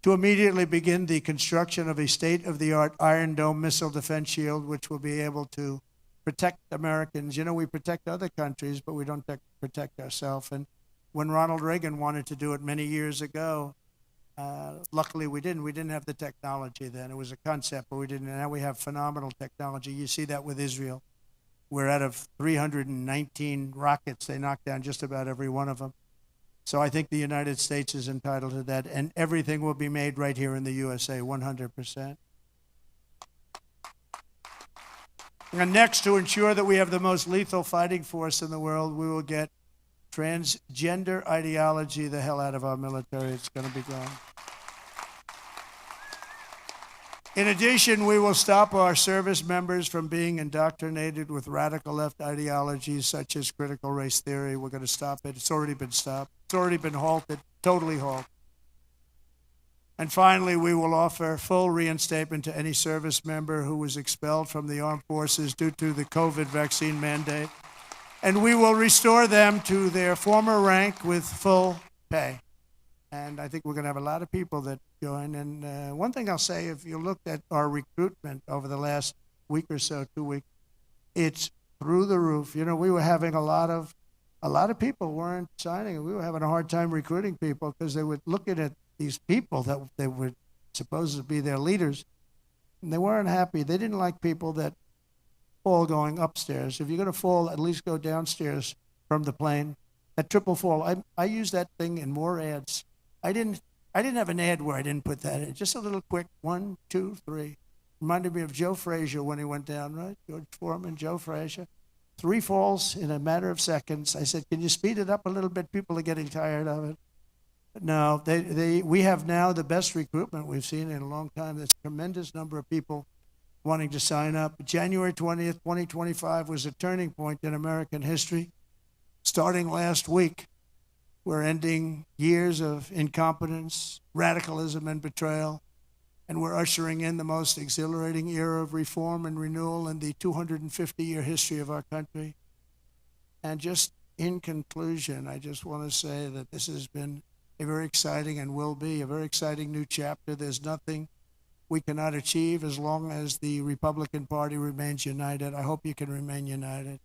To immediately begin the construction of a state-of-the-art Iron Dome missile defense shield, which will be able to protect Americans. You know, we protect other countries, but we don't protect ourselves. And when Ronald Reagan wanted to do it many years ago, luckily we didn't. We didn't have the technology then. It was a concept, but we didn't. And now we have phenomenal technology. You see that with Israel. We're out of 319 rockets. They knocked down just about every one of them. So I think the United States is entitled to that. And everything will be made right here in the USA, 100%. And next, to ensure that we have the most lethal fighting force in the world, we will get transgender ideology the hell out of our military. It's going to be gone. In addition, we will stop our service members from being indoctrinated with radical left ideologies such as critical race theory. We're going to stop it. It's already been stopped. It's already been halted, totally halted. And finally, we will offer full reinstatement to any service member who was expelled from the armed forces due to the COVID vaccine mandate. And we will restore them to their former rank with full pay. And I think we're going to have a lot of people that join. And one thing I'll say, if you looked at our recruitment over the last week or so, 2 weeks, it's through the roof. You know, we were having a lot of people weren't signing. We were having a hard time recruiting people because they were looking at these people that they were supposed to be their leaders, and they weren't happy. They didn't like people that fall going upstairs. If you're going to fall, at least go downstairs from the plane. That triple fall. I use that thing in more ads. I didn't have an ad where I didn't put that in. Just a little quick 1, 2, 3. Reminded me of Joe Frazier when he went down, right? George Foreman, Joe Frazier. 3 falls in a matter of seconds. I said, can you speed it up a little bit? People are getting tired of it. No, we have now the best recruitment we've seen in a long time. There's a tremendous number of people wanting to sign up. January 20th, 2025 was a turning point in American history. Starting last week, we're ending years of incompetence, radicalism, and betrayal, and we're ushering in the most exhilarating era of reform and renewal in the 250-year history of our country. And just in conclusion, I just want to say that this has been a very exciting and will be a very exciting new chapter. There's nothing we cannot achieve as long as the Republican Party remains united. I hope you can remain united.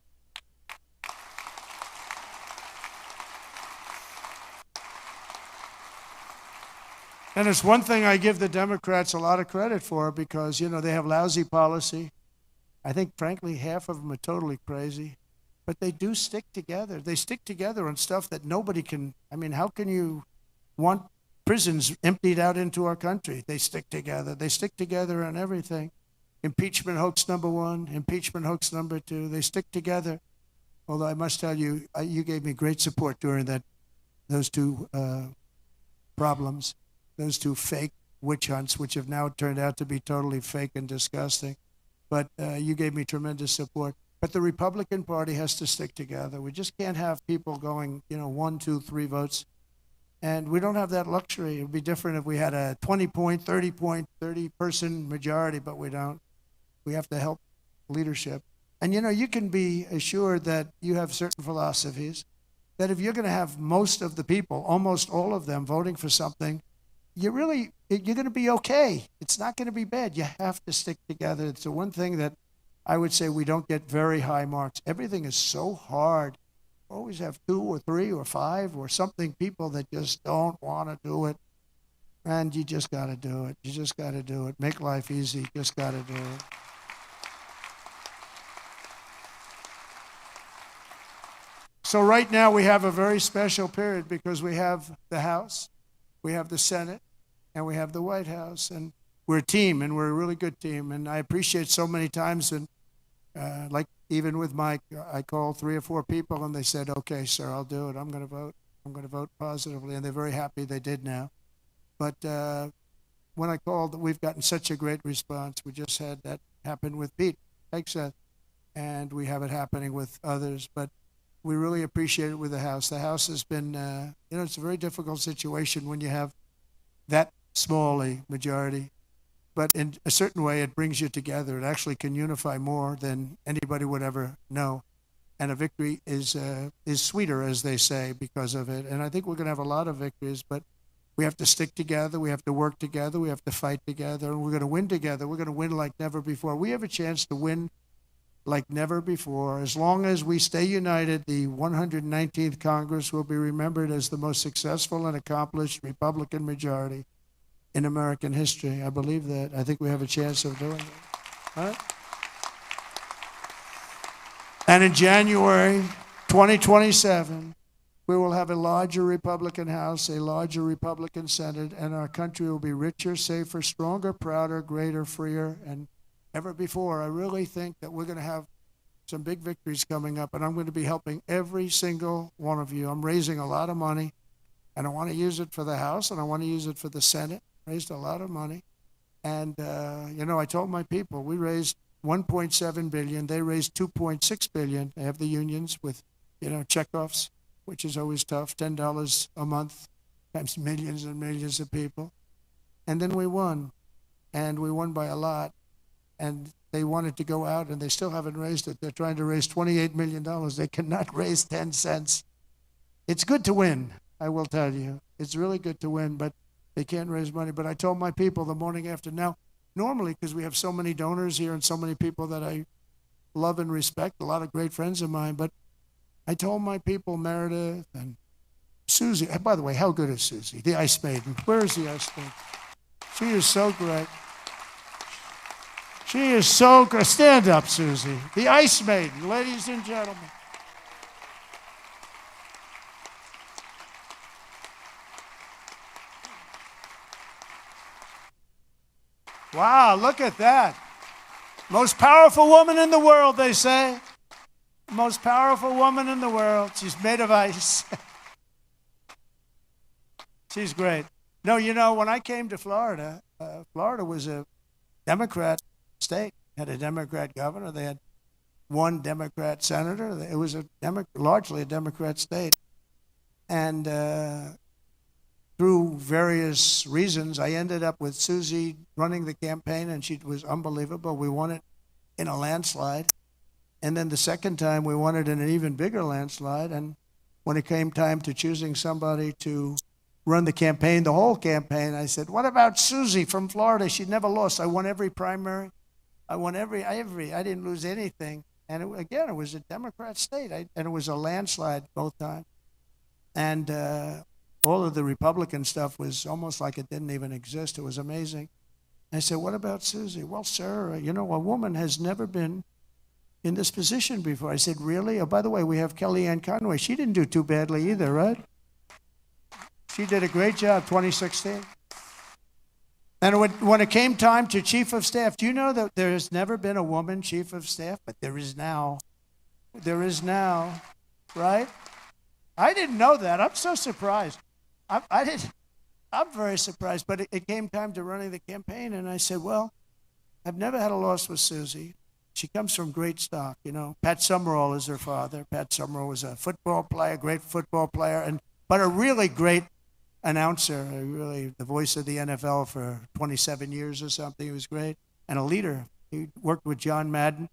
And it's one thing I give the Democrats a lot of credit for because, you know, they have lousy policy. I think, frankly, half of them are totally crazy. But they do stick together. They stick together on stuff that nobody can. I mean, how can you want prisons emptied out into our country? They stick together. They stick together on everything. Impeachment hoax number 1, impeachment hoax number 2. They stick together. Although I must tell you, you gave me great support during those 2 problems, those 2 fake witch hunts, which have now turned out to be totally fake and disgusting. But you gave me tremendous support. But the Republican Party has to stick together. We just can't have people going, 1, 2, 3 votes. And we don't have that luxury. It would be different if we had a 20-point, 30-point, 30-person majority, but we don't. We have to help leadership. And, you can be assured that you have certain philosophies, that if you're going to have most of the people, almost all of them, voting for something, you're going to be okay. It's not going to be bad. You have to stick together. It's the one thing that I would say we don't get very high marks. Everything is so hard. Always have 2 or 3 or 5 or something, people that just don't want to do it. And you just got to do it. You just got to do it. Make life easy. Just got to do it. So right now we have a very special period because we have the House, we have the Senate, and we have the White House. And we're a team, and we're a really good team. And I appreciate so many times, and like even with Mike, I called 3 or 4 people, and they said, okay, sir, I'll do it. I'm going to vote. I'm going to vote positively. And they're very happy they did now. But when I called, we've gotten such a great response. We just had that happen with Pete Hegseth, and we have it happening with others. But we really appreciate it with the House. The House has been, it's a very difficult situation when you have that small a majority. But in a certain way, it brings you together. It actually can unify more than anybody would ever know. And a victory is sweeter, as they say, because of it. And I think we're going to have a lot of victories, but we have to stick together. We have to work together. We have to fight together. And we're going to win together. We're going to win like never before. We have a chance to win like never before. As long as we stay united, the 119th Congress will be remembered as the most successful and accomplished Republican majority in American history. I believe that. I think we have a chance of doing it. All right? And in January 2027, we will have a larger Republican House, a larger Republican Senate, and our country will be richer, safer, stronger, prouder, greater, freer, and ever before. I really think that we're going to have some big victories coming up, and I'm going to be helping every single one of you. I'm raising a lot of money, and I want to use it for the House, and I want to use it for the Senate. Raised a lot of money. And, I told my people, we raised $1.7 billion. They raised $2.6 billion. They have the unions with, checkoffs, which is always tough, $10 a month times millions and millions of people. And then we won, and we won by a lot. And they wanted to go out, and they still haven't raised it. They're trying to raise $28 million. They cannot raise 10 cents. It's good to win, I will tell you. It's really good to win, but they can't raise money. But I told my people the morning after. Now, normally, because we have so many donors here and so many people that I love and respect, a lot of great friends of mine, but I told my people, Meredith and Susie, by the way, how good is Susie, the Ice Maiden? Where is the Ice Maiden? She is so great. She is so good. Stand up, Susie. The Ice Maiden, ladies and gentlemen. Wow, look at that. Most powerful woman in the world, they say. Most powerful woman in the world. She's made of ice. She's great. No, when I came to Florida, Florida was a Democrat state. Had a Democrat governor. They had one Democrat senator. It was largely a Democrat state. And through various reasons, I ended up with Susie running the campaign, and she was unbelievable. We won it in a landslide. And then the second time, we won it in an even bigger landslide. And when it came time to choosing somebody to run the campaign, the whole campaign, I said, what about Susie from Florida? She never lost. I won every primary. I won every. I didn't lose anything. And it was a Democrat state, and it was a landslide both times. And all of the Republican stuff was almost like it didn't even exist. It was amazing. I said, what about Susie? Well, sir, a woman has never been in this position before. I said, really? Oh, by the way, we have Kellyanne Conway. She didn't do too badly either, right? She did a great job, 2016. And when it came time to chief of staff, do you know that there has never been a woman chief of staff? But there is now. There is now, right? I didn't know that. I'm so surprised. I'm very surprised. But it came time to running the campaign, and I said, well, I've never had a loss with Susie. She comes from great stock, Pat Summerall is her father. Pat Summerall was a football player, great football player, but a really great announcer, really the voice of the NFL for 27 years or something. He was great, and a leader. He worked with John Madden,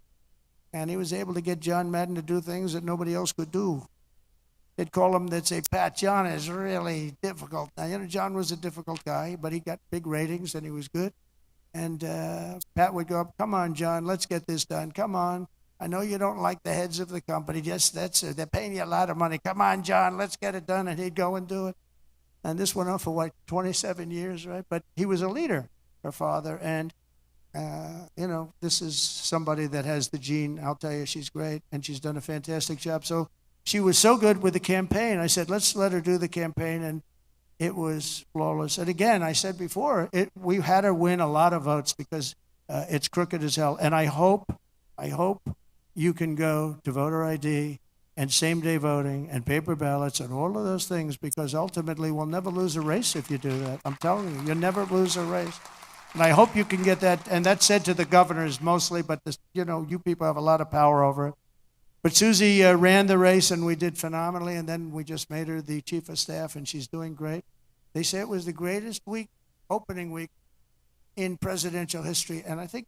and he was able to get John Madden to do things that nobody else could do. They'd say, Pat, John is really difficult. Now, John was a difficult guy, but he got big ratings, and he was good. And Pat would go up, come on, John, let's get this done. Come on. I know you don't like the heads of the company. They're paying you a lot of money. Come on, John, let's get it done. And he'd go and do it. And this went on for, 27 years, right? But he was a leader, her father. And, this is somebody that has the gene. I'll tell you, she's great. And she's done a fantastic job. So she was so good with the campaign. I said, let's let her do the campaign. And it was flawless. And again, I said before, we had her win a lot of votes because it's crooked as hell. And I hope you can go to voter ID and same-day voting and paper ballots and all of those things, because ultimately we'll never lose a race if you do that. I'm telling you, you'll never lose a race. And I hope you can get that. And that's said to the governors mostly, but you people have a lot of power over it. But Susie ran the race, and we did phenomenally, and then we just made her the chief of staff, and she's doing great. They say it was the greatest week, opening week, in presidential history, and I think,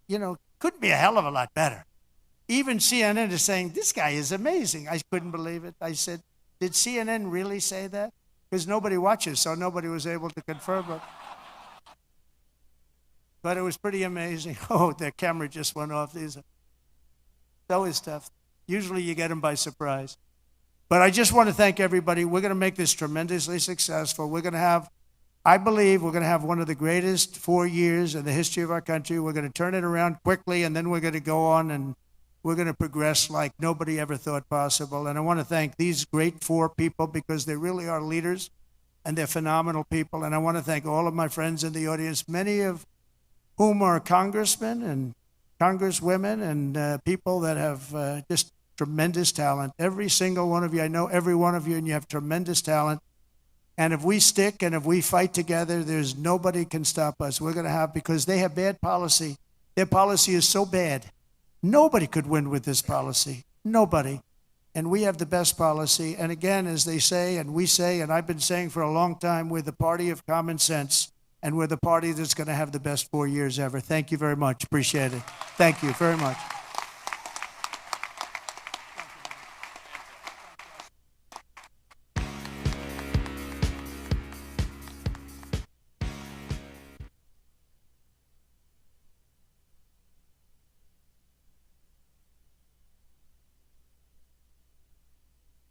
couldn't be a hell of a lot better. Even CNN is saying, this guy is amazing. I couldn't believe it. I said, did CNN really say that? Because nobody watches, so nobody was able to confirm it. But it was pretty amazing. Oh, the camera just went off. It's always tough. Usually you get them by surprise. But I just want to thank everybody. We're going to make this tremendously successful. I believe we're going to have one of the greatest 4 years in the history of our country. We're going to turn it around quickly, and then we're going to go on and we're going to progress like nobody ever thought possible. And I want to thank these great 4 people because they really are leaders and they're phenomenal people. And I want to thank all of my friends in the audience, many of whom are congressmen and congresswomen and people that have just tremendous talent. Every single one of you, I know every one of you, and you have tremendous talent. And if we stick and if we fight together, there's nobody can stop us. We're going to have, because they have bad policy. Their policy is so bad. Nobody could win with this policy. Nobody. And we have the best policy. And again, as they say, and we say, and I've been saying for a long time, we're the party of common sense. And we're the party that's going to have the best 4 years ever. Thank you very much. Appreciate it. Thank you very much.